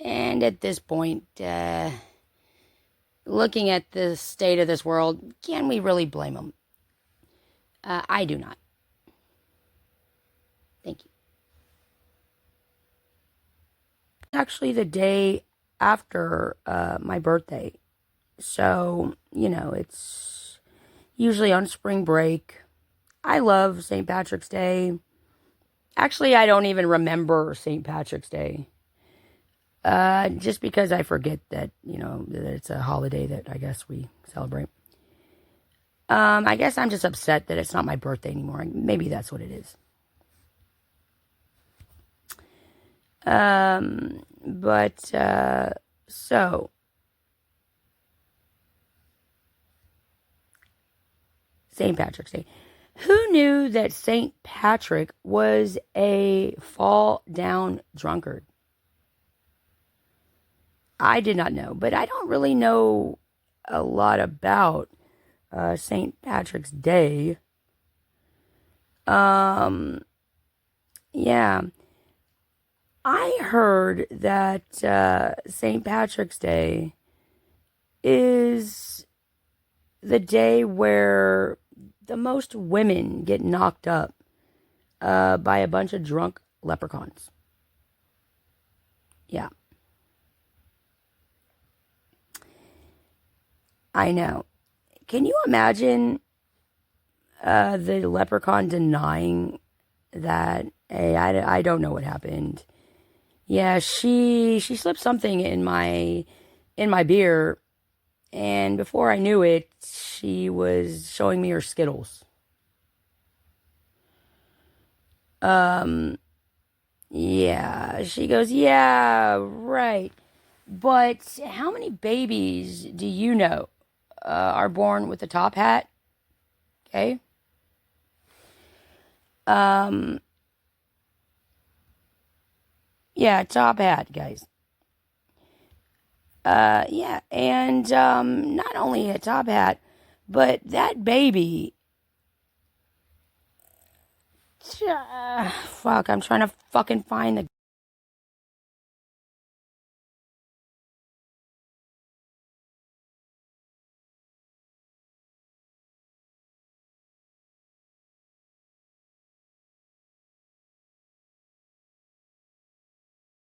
And at this point, looking at the state of this world, can we really blame him? I do not. Thank you. Actually, the day after my birthday. So, it's usually on spring break. I love St. Patrick's Day. Actually, I don't even remember St. Patrick's Day. Just because I forget that, that it's a holiday that I guess we celebrate. I guess I'm just upset that it's not my birthday anymore. Maybe that's what it is. So... St. Patrick's Day. Who knew that St. Patrick was a fall-down drunkard? I did not know, but I don't really know a lot about St. Patrick's Day. Yeah. I heard that St. Patrick's Day is the day where the most women get knocked up by a bunch of drunk leprechauns. Yeah. I know. Can you imagine the leprechaun denying that? Hey, I don't know what happened. Yeah, she slipped something in my in my beer. And before I knew it, she was showing me her Skittles. Yeah. She goes, yeah, right. But how many babies do you know are born with a top hat? Okay. Yeah, top hat, guys. Yeah, and not only a top hat, but that baby. Fuck, I'm trying to fucking find the